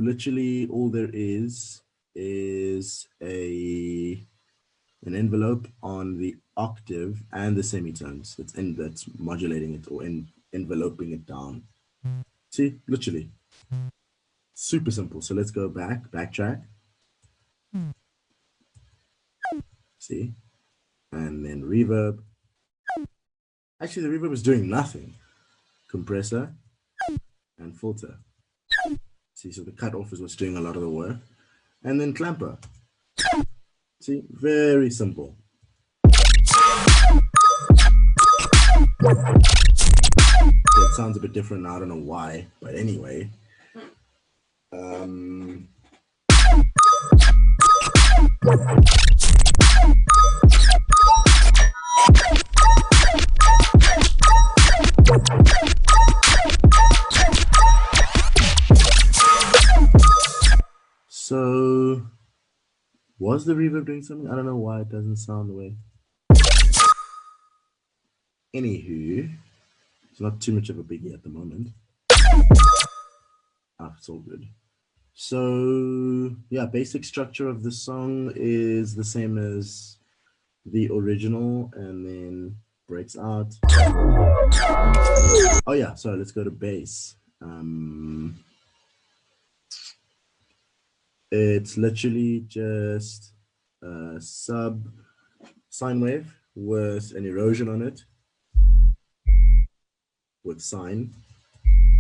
Speaker 1: literally all there is an envelope on the octave and the semitones that's modulating it or enveloping it down. See, literally super simple. So let's go backtrack. See, and then reverb. Actually, the reverb is doing nothing. Compressor and filter. See, so the cutoff is what's doing a lot of the work. And then clamper. See, very simple. It sounds a bit different now, I don't know why, but anyway. So, was the reverb doing something? I don't know why it doesn't sound the way. Anywho, it's not too much of a biggie at the moment. It's all good. So yeah, basic structure of the song is the same as the original, and then breaks out. Oh yeah, sorry, let's go to bass. It's literally just a sub sine wave with an erosion on it, with sine,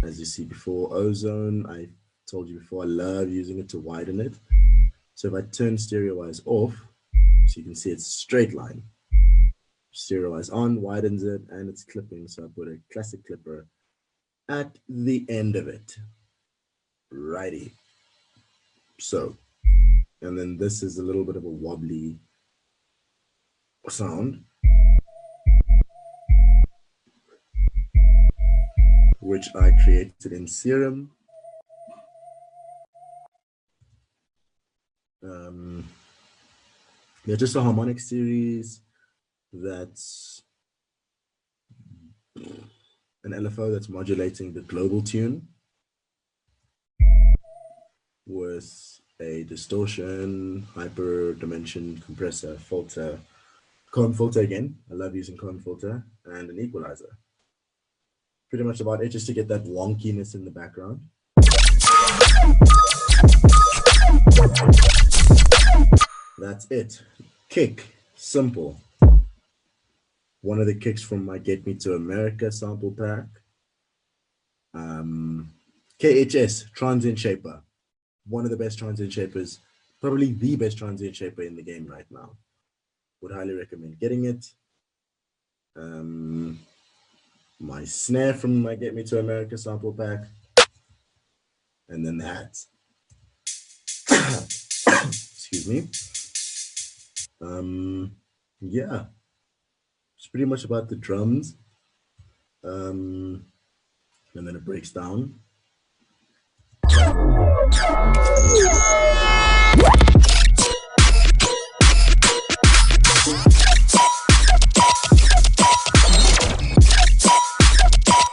Speaker 1: as you see before. Ozone, I told you before, I love using it to widen it. So if I turn stereo-wise off, so you can see it's straight line. Stereo-wise on, widens it, and it's clipping. So I put a classic clipper at the end of it. Righty. So, and then this is a little bit of a wobbly sound, which I created in Serum. They're just a harmonic series that's an LFO that's modulating the global tune with a distortion, hyper dimension compressor, filter, comb filter again. I love using comb filter, and an equalizer. Pretty much about it, just to get that wonkiness in the background. That's it. Kick, simple. One of the kicks from my Get Me to America sample pack. KHS, Transient Shaper. One of the best transient shapers, probably the best transient shaper in the game right now. Would highly recommend getting it. My snare from my Get Me to America sample pack. And then the hats. Excuse me. Yeah. It's pretty much about the drums. And then it breaks down.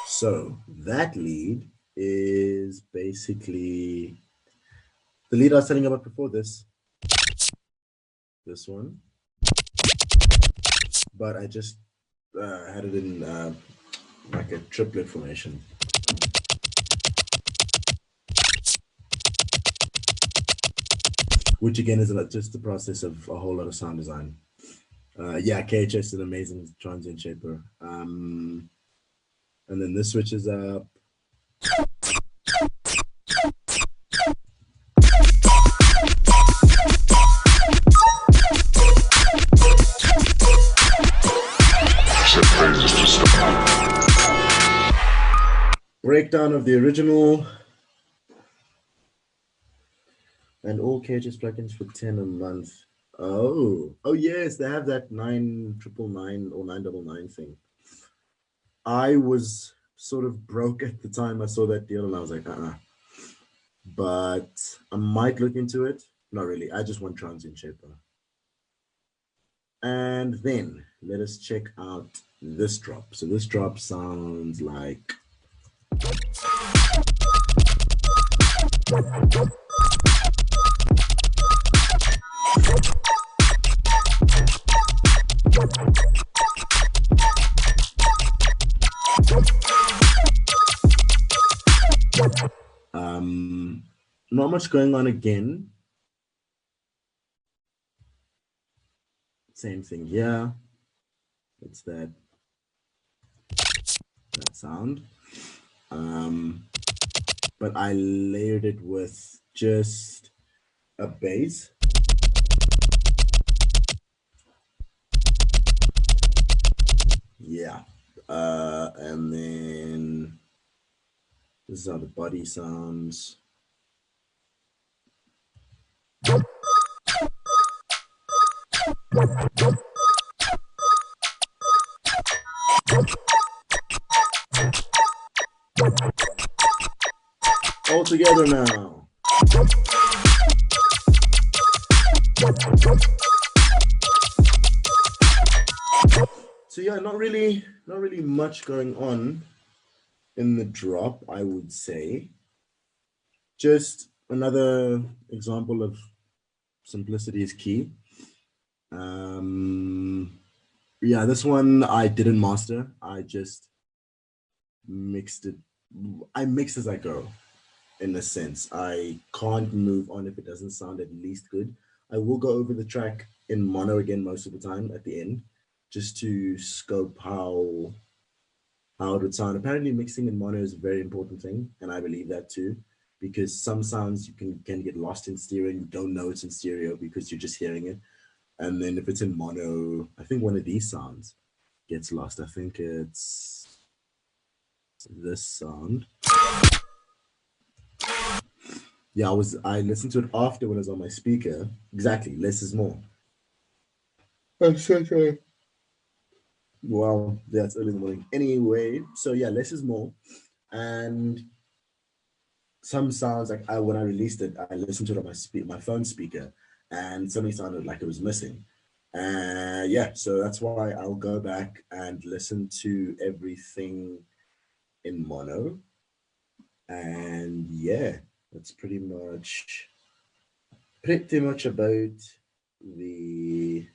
Speaker 1: So that lead is basically the lead I was telling you about before this one, but I just had it in like a triplet formation. Which again is just the process of a whole lot of sound design. Yeah, KHS is an amazing transient shaper. And then this switches up. Breakdown of the original. And all KHS plugins for 10 a month. Oh yes, they have that 999 or 999 thing. I was sort of broke at the time I saw that deal, and I was like, But I might look into it. Not really. I just want Transient Shaper. And then let us check out this drop. So this drop sounds like. Not much going on again. Same thing here. It's that sound. But I layered it with just a bass. Yeah. And then this is how the body sounds. All together now. So yeah, not really much going on in the drop, I would say. Just another example of simplicity is key. Yeah, this one I didn't master. I just mixed it. I mix as I go, in a sense. I can't move on if it doesn't sound at least good. I will go over the track in mono again most of the time at the end, just to scope how it would sound. Apparently mixing in mono is a very important thing, and I believe that too, because some sounds you can get lost in stereo and you don't know it's in stereo because you're just hearing it. And then if it's in mono, I think one of these sounds gets lost. I think it's this sound. Yeah, I listened to it after when it was on my speaker. Exactly, less is more. I'm so sorry. Well, yeah, it's early in the morning. Anyway, so yeah, less is more. And some sounds, like when I released it, I listened to it on my phone speaker, and something sounded like it was missing. Yeah, so that's why I'll go back and listen to everything in mono. And yeah, that's pretty much about the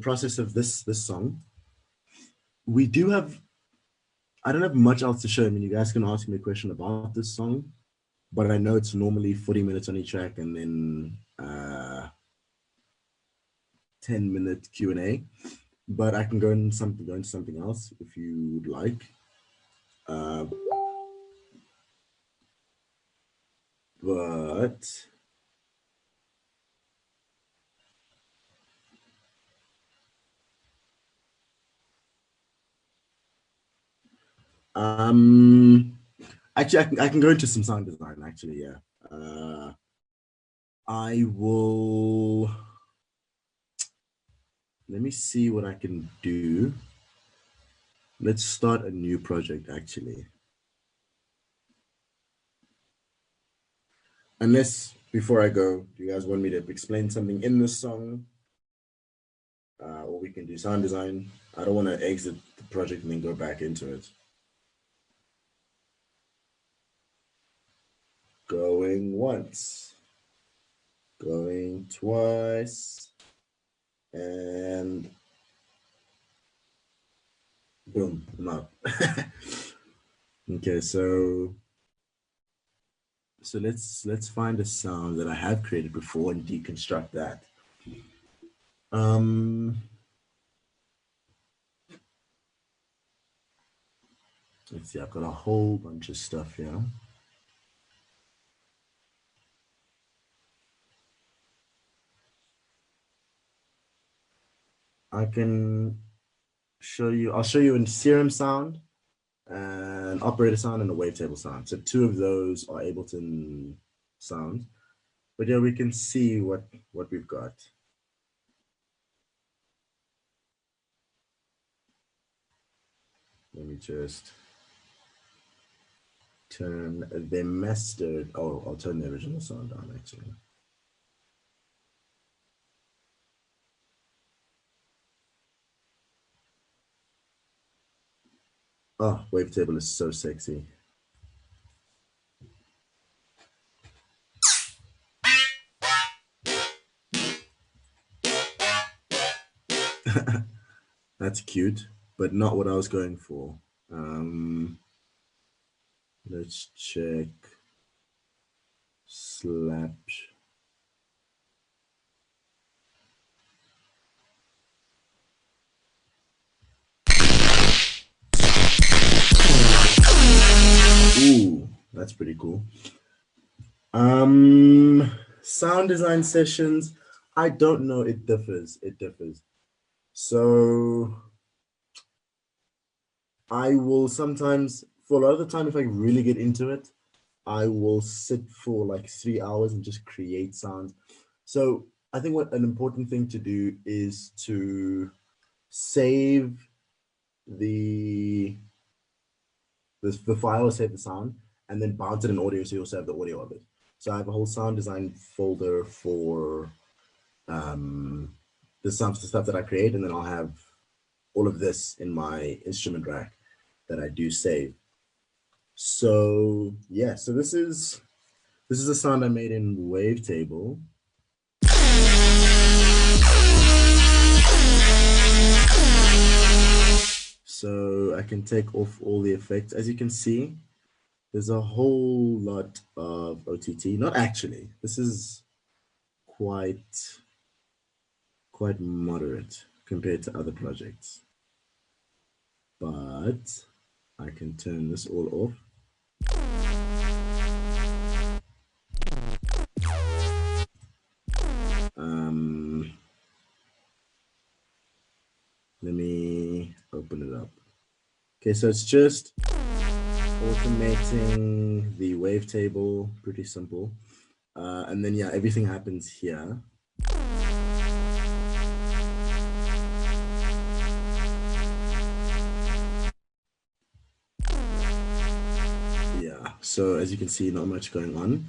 Speaker 1: process of this song. We do have, I don't have much else to show. I mean, you guys can ask me a question about this song, but I know it's normally 40 minutes on each track and then 10-minute Q&A. But I can go into something else if you would like. But actually, I can go into some sound design. Actually, yeah. I will. Let me see what I can do. Let's start a new project, actually. Unless, before I go, do you guys want me to explain something in this song? Or we can do sound design. I don't want to exit the project and then go back into it. Going once. Going twice. And boom, I'm out. Okay, so let's find a sound that I have created before and deconstruct that. Let's see, I've got a whole bunch of stuff here. I can show you, I'll show you a Serum sound, an operator sound, and a wavetable sound. So 2 of those are Ableton sounds. But yeah, we can see what we've got. Let me just turn the mastered, oh, I'll turn the original sound down actually. Oh, wavetable is so sexy. That's cute, but not what I was going for. Let's check slap. Ooh, that's pretty cool. Sound design sessions, I don't know, it differs. So I will sometimes, for a lot of the time, if I really get into it, I will sit for like 3 hours and just create sounds. So I think what an important thing to do is to save the file, save the sound, and then bounce it in audio so you also have the audio of it. So I have a whole sound design folder for the stuff that I create, and then I'll have all of this in my instrument rack that I do save. So yeah, so this is a sound I made in Wavetable. So I can take off all the effects. As you can see, there's a whole lot of OTT. Not actually, this is quite moderate compared to other projects. But I can turn this all off. Let me open it up. Okay, so it's just automating the wavetable, pretty simple. And then yeah, everything happens here. Yeah, so as you can see, not much going on.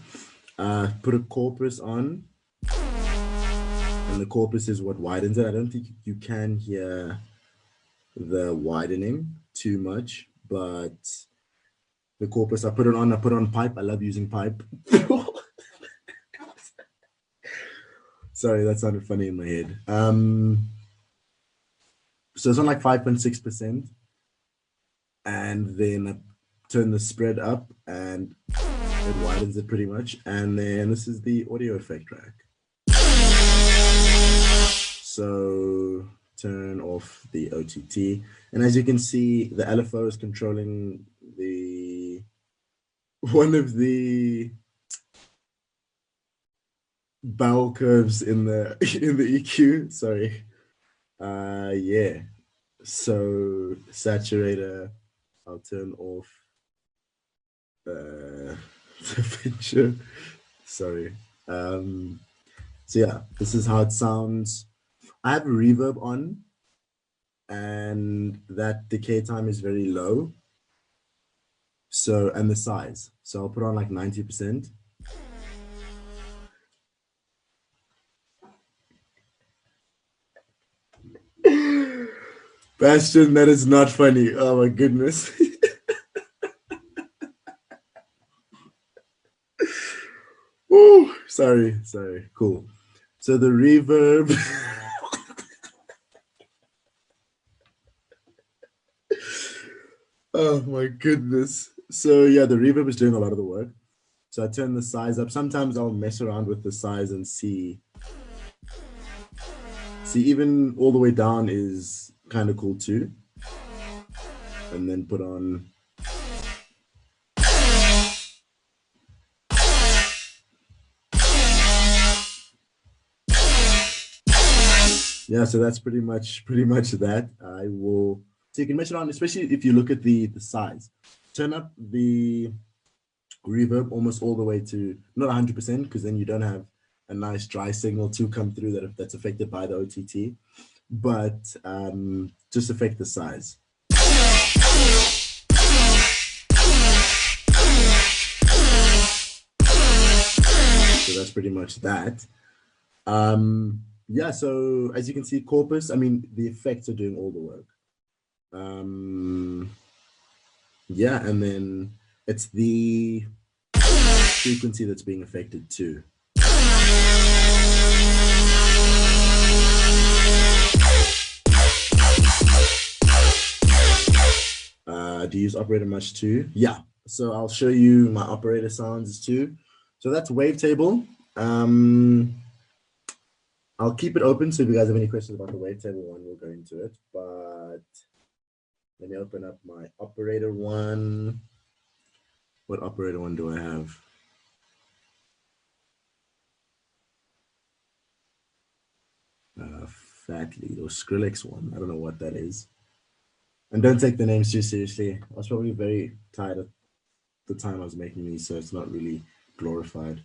Speaker 1: Put a corpus on, and the corpus is what widens it. I don't think you can hear the widening too much, but the corpus, I put on pipe. I love using pipe. Sorry, that sounded funny in my head. So it's on like 5.6%. And then I turn the spread up and it widens it pretty much. And then this is the audio effect track. So turn off the OTT. And as you can see, the LFO is controlling one of the bowel curves in the EQ. Sorry. Yeah. So saturator, I'll turn off the picture. Sorry. So yeah, this is how it sounds. I have a reverb on, and that decay time is very low. So, and the size. So I'll put on like 90%. Bastian, that is not funny. Oh my goodness. Woo, sorry, cool. So the reverb. Oh my goodness. So yeah, the reverb is doing a lot of the work. So I turn the size up. Sometimes I'll mess around with the size and see even all the way down is kind of cool too. And then put on yeah, so that's pretty much that. I will, so you can mess around, especially if you look at the size. Turn up the reverb almost all the way to not 100%, because then you don't have a nice dry signal to come through that's affected by the OTT, but just affect the size. So that's pretty much that. Yeah, so as you can see, corpus, I mean, the effects are doing all the work. Yeah, and then it's the frequency that's being affected too. Do you use operator much too? Yeah, so I'll show you my operator sounds too. So that's wavetable. I'll keep it open, so if you guys have any questions about the wavetable one, we'll go into it. But let me open up my operator one. What operator one do I have? Fat Lead or Skrillex one. I don't know what that is. And don't take the names too seriously. I was probably very tired at the time I was making these, so it's not really glorified.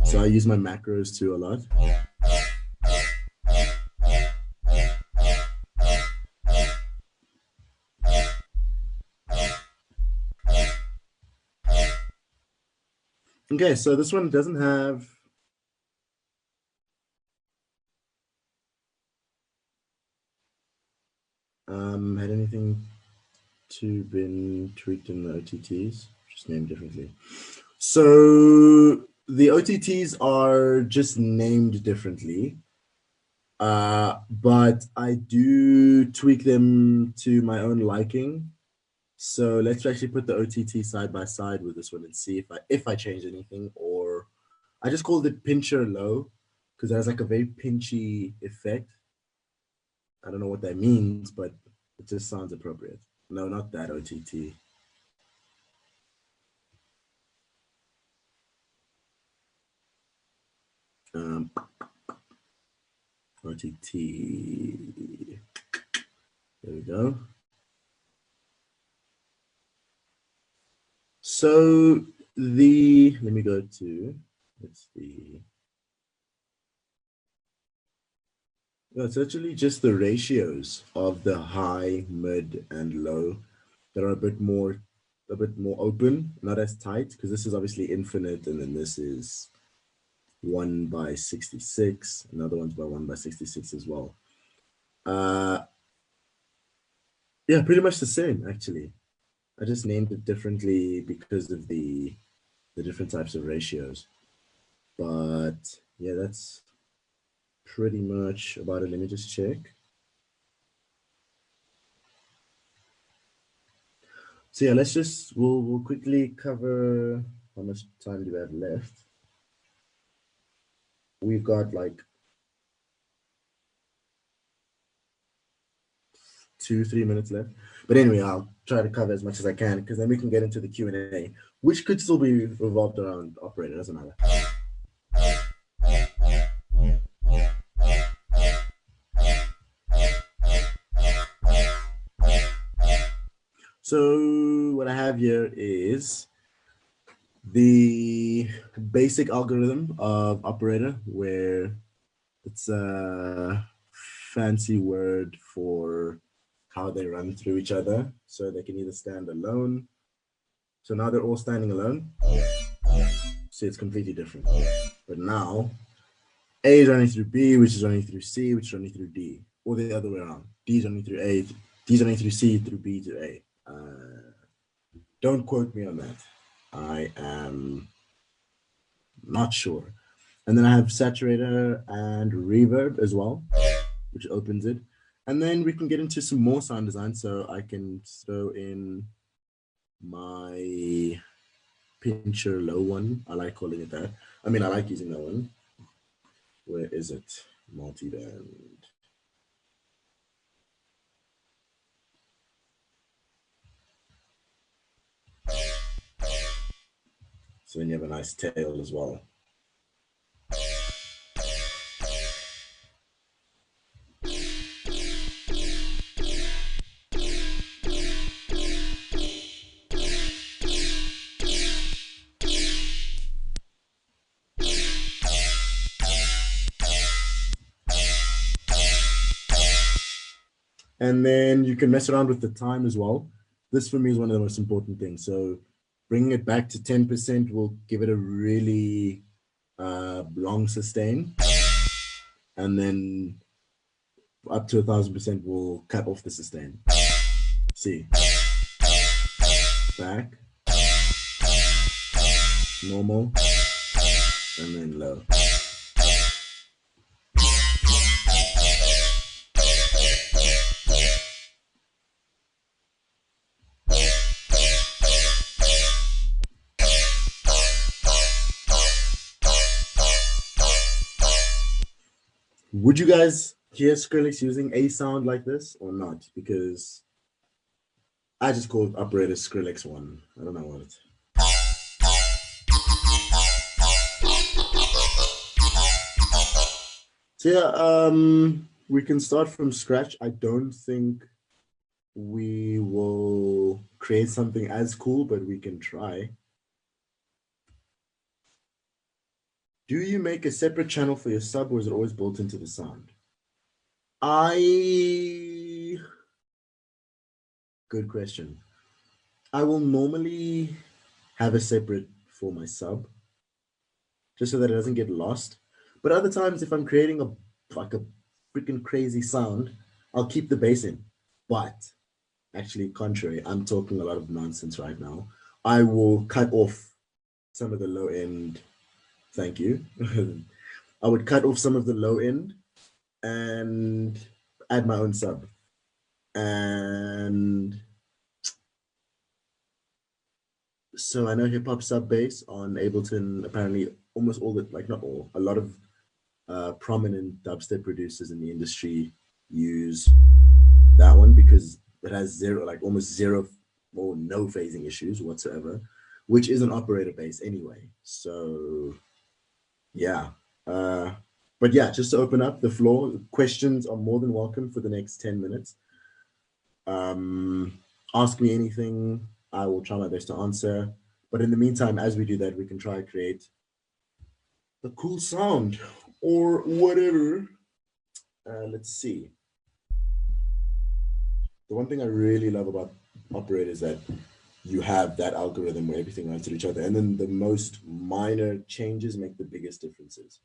Speaker 1: So I use my macros too a lot. Okay, so this one doesn't have had anything to been tweaked in the OTTs, just named differently. So the OTTs are just named differently, but I do tweak them to my own liking. So let's actually put the OTT side by side with this one and see if I change anything, or I just called it pincher low because it has like a very pinchy effect. I don't know what that means, but it just sounds appropriate. No, not that OTT. OTT. There we go. So let me go to, let's see. No, it's actually just the ratios of the high, mid, and low that are a bit more a bit more open, not as tight, because this is obviously infinite, and then this is 1 by 66. Another one's by 1 by 66 as well. Yeah, pretty much the same, actually. I just named it differently because of the different types of ratios. But yeah, that's pretty much about it. Let me just check. So yeah, we'll quickly cover how much time do we have left. We've got like 2-3 minutes left. But anyway, I'll try to cover as much as I can, because then we can get into the Q&A, which could still be revolved around operator, doesn't matter. So what I have here is the basic algorithm of operator, where it's a fancy word for how they run through each other. So they can either stand alone. So now they're all standing alone. So it's completely different. But now A is running through B, which is running through C, which is running through D, or the other way around. D is running through A, D is running through C, through B to A. Don't quote me on that. I am not sure. And then I have saturator and reverb as well, which opens it. And then we can get into some more sound design. So I can throw in my pincher low one. I like calling it that. I mean, I like using that one. Where is it? Multiband. So then you have a nice tail as well. And then you can mess around with the time as well. This for me is one of the most important things. So bringing it back to 10% will give it a really long sustain. And then up to 1,000% will cut off the sustain. See, back, normal, and then low. Would you guys hear Skrillex using a sound like this or not? Because I just called operator Skrillex one. I don't know what it's. So yeah, we can start from scratch. I don't think we will create something as cool, but we can try. Do you make a separate channel for your sub, or is it always built into the sound? Good question. I will normally have a separate for my sub, just so that it doesn't get lost. But other times, if I'm creating a freaking crazy sound, I'll keep the bass in. But actually, contrary, I'm talking a lot of nonsense right now. I will cut off some of the low end. Thank you. I would cut off some of the low end and add my own sub. And so I know hip hop sub bass on Ableton, apparently almost all the, like not all, a lot of prominent dubstep producers in the industry use that one because it has zero, like almost zero or no phasing issues whatsoever, which is an operator bass anyway. So yeah. But yeah, just to open up the floor, questions are more than welcome for the next 10 minutes. Ask me anything, I will try my best to answer. But in the meantime, as we do that, we can try to create a cool sound or whatever. Let's see. The one thing I really love about Operator is that you have that algorithm where everything runs to each other. And then the most minor changes make the biggest differences.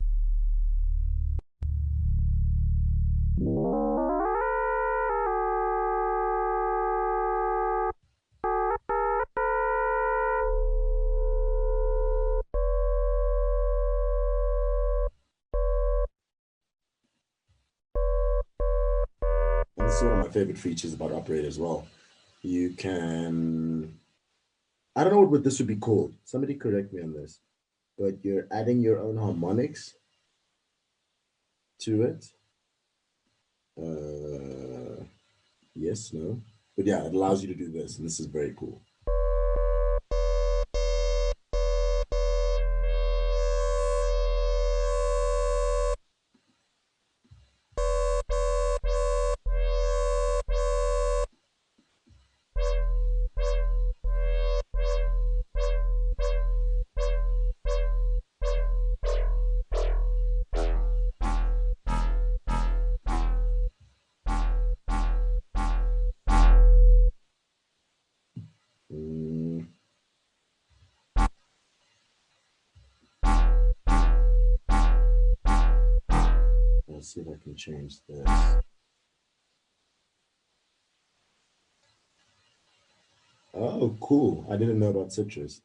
Speaker 1: And this is one of my favorite features about Operator as well. You can, I don't know what this would be called. Somebody correct me on this, but you're adding your own harmonics to it. Yes, no, but yeah, it allows you to do this, and this is very cool. Let's see if I can change this. Oh, cool. I didn't know about Citrus.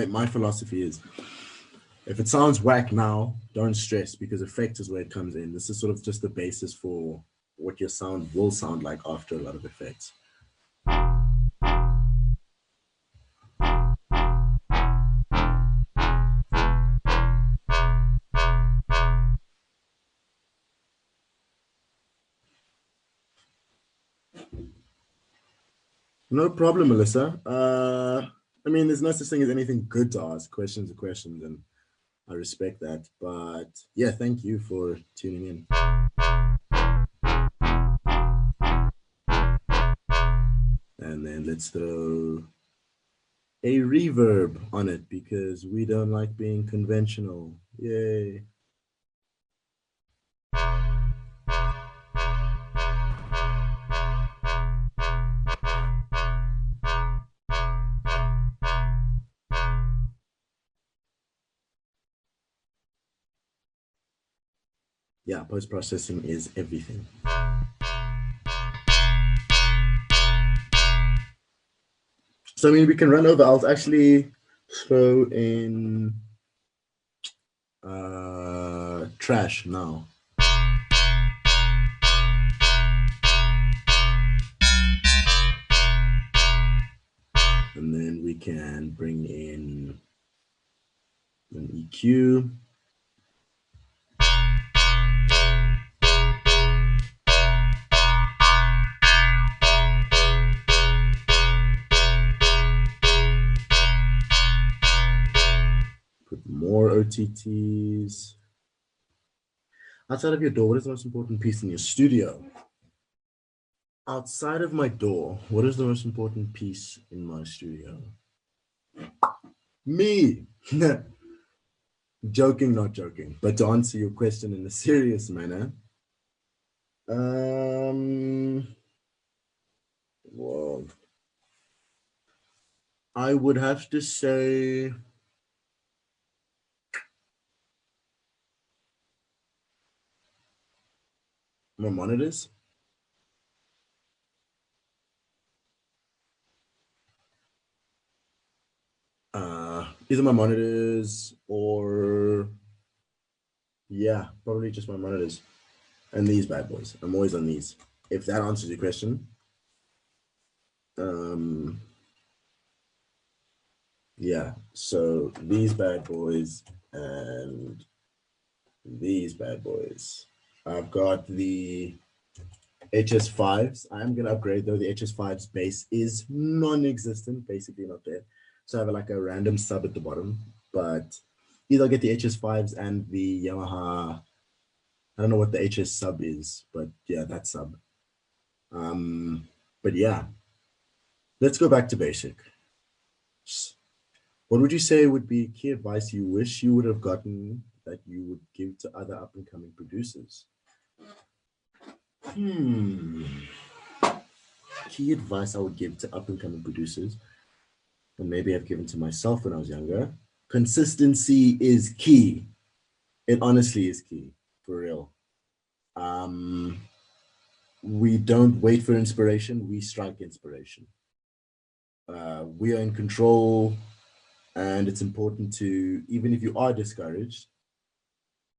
Speaker 1: My philosophy is, if it sounds whack now, don't stress, because effect is where it comes in. This is sort of just the basis for what your sound will sound like after a lot of effects. No problem, Melissa. I mean, there's no such thing as anything good to ask. Questions are questions, and I respect that. But yeah, thank you for tuning in. And then let's throw a reverb on it, because we don't like being conventional. Yay. Yeah, post-processing is everything. So I mean, we can run over. I'll actually throw in trash now. And then we can bring in an EQ. Put more OTTs. Outside of your door, what is the most important piece in your studio? Outside of my door, what is the most important piece in my studio? Me! Joking, not joking. But to answer your question in a serious manner, well, I would have to say my monitors. Either my monitors or, yeah, probably just my monitors and these bad boys. I'm always on these, if that answers your question. Yeah, so these bad boys and these bad boys. I've got the HS5s. I'm gonna upgrade though. The HS5's bass is non-existent, basically not there. So I have like a random sub at the bottom, but either I'll get the HS5s and the Yamaha. I don't know what the HS sub is, but yeah, that sub. But yeah, let's go back to basic. What would you say would be key advice you wish you would have gotten that you would give to other up and coming producers? Key advice I would give to up and coming producers, and maybe I've given to myself when I was younger. Consistency is key. It honestly is key, for real. We don't wait for inspiration, we strike inspiration. We are in control, and it's important to, even if you are discouraged,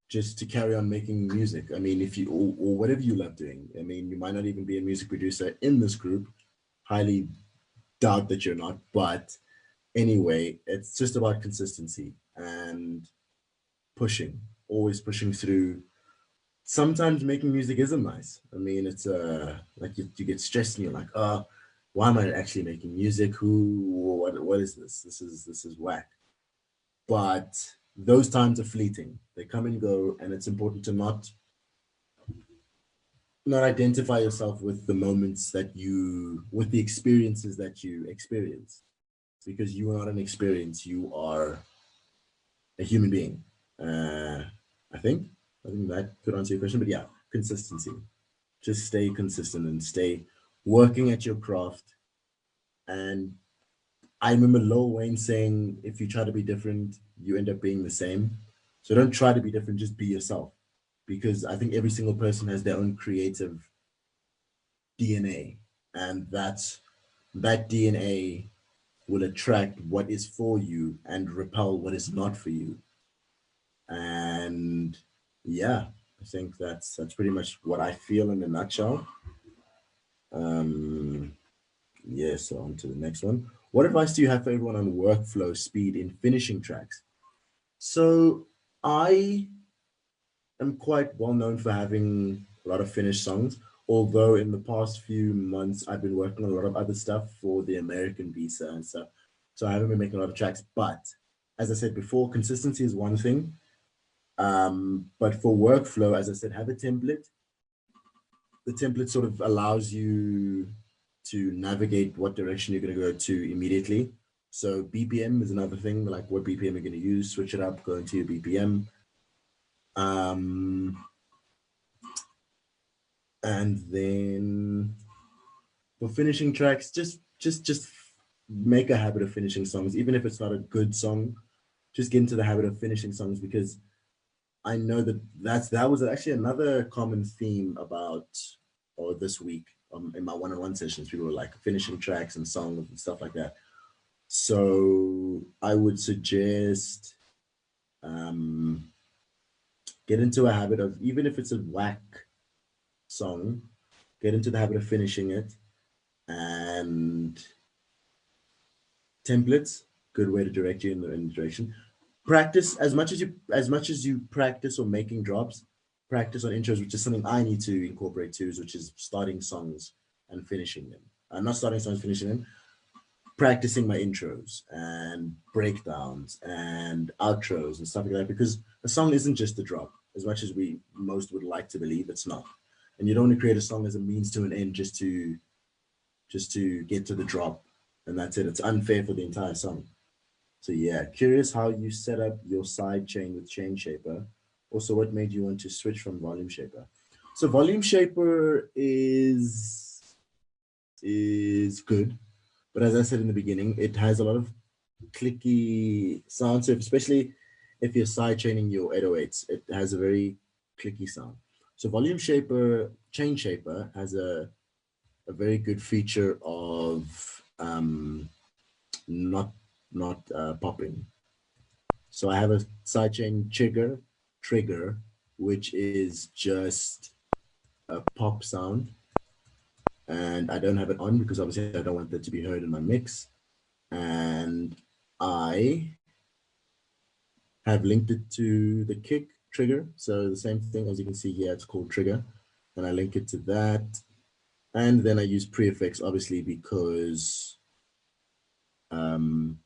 Speaker 1: just to carry on making music. I mean, if you, or whatever you love doing. I mean, you might not even be a music producer in this group. Highly doubt that you're not, but anyway, it's just about consistency and pushing, always pushing through. Sometimes making music isn't nice. I mean, it's like you get stressed and you're like, oh, why am I actually making music? What is this? This is whack. But those times are fleeting. They come and go, and it's important to not identify yourself with the moments that you, with the experiences that you experience, because you are not an experience. You are a human being. I think that could answer your question, but yeah, consistency. Just stay consistent and stay working at your craft. And I remember Lil Wayne saying, if you try to be different, you end up being the same. So don't try to be different, just be yourself. Because I think every single person has their own creative DNA. And that DNA will attract what is for you and repel what is not for you. And yeah, I think that's pretty much what I feel in a nutshell. Yeah, so on to the next one. What advice do you have for everyone on workflow speed in finishing tracks? So I am quite well known for having a lot of finished songs, although in the past few months I've been working on a lot of other stuff for the American visa and stuff. So I haven't been making a lot of tracks, but as I said before, consistency is one thing. But for workflow, as I said, have a template. The template sort of allows you to navigate what direction you're going to go to immediately. So BPM is another thing, like what BPM you're going to use, switch it up, go into your BPM. And then for finishing tracks, just make a habit of finishing songs, even if it's not a good song. Just get into the habit of finishing songs, because I know that was actually another common theme about, or this week, in my one-on-one sessions, people were like finishing tracks and songs and stuff like that. So I would suggest get into a habit of, even if it's a whack song, get into the habit of finishing it. And templates, good way to direct you in the direction. Practice as much as you practice on making drops, practice on intros, which is something I need to incorporate too, which is starting songs and finishing them. Not starting songs, finishing them. Practicing my intros and breakdowns and outros and stuff like that, because a song isn't just a drop, as much as we most would like to believe it's not. And you don't want to create a song as a means to an end, just to get to the drop, and that's it. It's unfair for the entire song. So yeah, curious how you set up your side chain with Chain Shaper. Also, what made you want to switch from Volume Shaper? So Volume Shaper is good, but as I said in the beginning, it has a lot of clicky sound. So especially if you're side chaining your 808s, it has a very clicky sound. So Volume Shaper, Chain Shaper has a very good feature of not popping. So I have a sidechain trigger, which is just a pop sound, and I don't have it on because obviously I don't want that to be heard in my mix. And I have linked it to the kick trigger. So the same thing, as you can see here, it's called trigger, and I link it to that. And then I use pre-effects, obviously, because the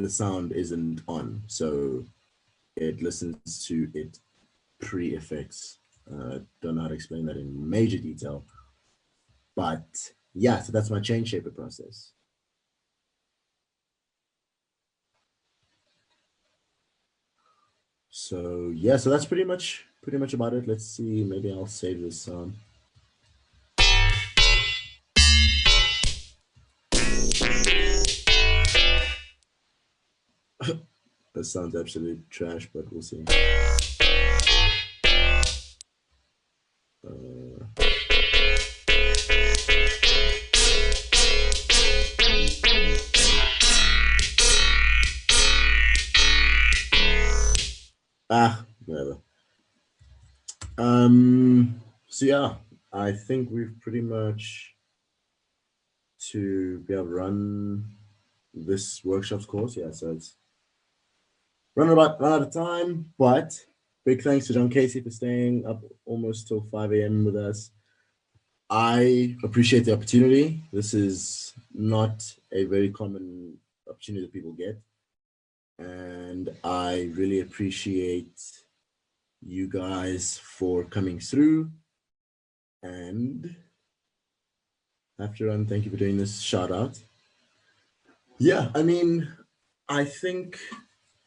Speaker 1: sound isn't on. So it listens to it pre-effects. Don't know how to explain that in major detail. But yeah, so that's my chain shaper process. So yeah, so that's pretty much about it. Let's see, maybe I'll save this sound. That sounds absolute trash, but we'll see. Whatever. So yeah, I think we've pretty much to be able to run this workshops course. Yeah, so it's run out of time, but big thanks to John Casey for staying up almost till 5 a.m. with us. I appreciate the opportunity. This is not a very common opportunity that people get. And I really appreciate you guys for coming through. And after run, thank you for doing this shout out. Yeah, I mean, I think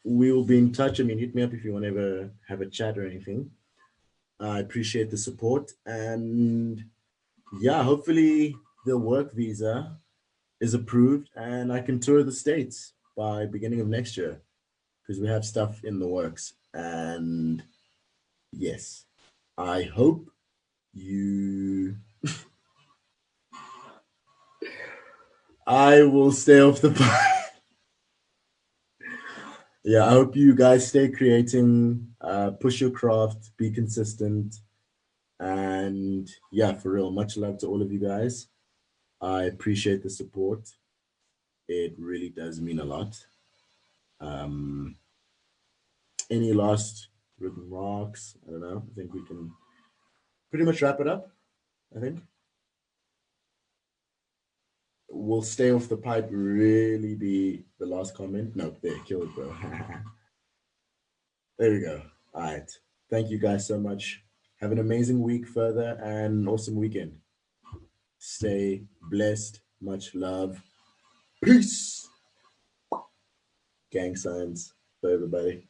Speaker 1: we'll be in touch. I mean, hit me up if you want to ever have a chat or anything. I appreciate the support. And yeah, hopefully the work visa is approved and I can tour the States by beginning of next year because we have stuff in the works. And yes, I hope you I will stay off the yeah, I hope you guys stay creating, push your craft, be consistent, and yeah, for real, much love to all of you guys. I appreciate the support. It really does mean a lot. Um, any last remarks? I don't know. I think we can pretty much wrap it up. I think we'll stay off the pipe. Really, be the last comment. No, there, killed, bro. There we go. All right. Thank you guys so much. Have an amazing week further and an awesome weekend. Stay blessed. Much love. Peace. Gang signs for everybody.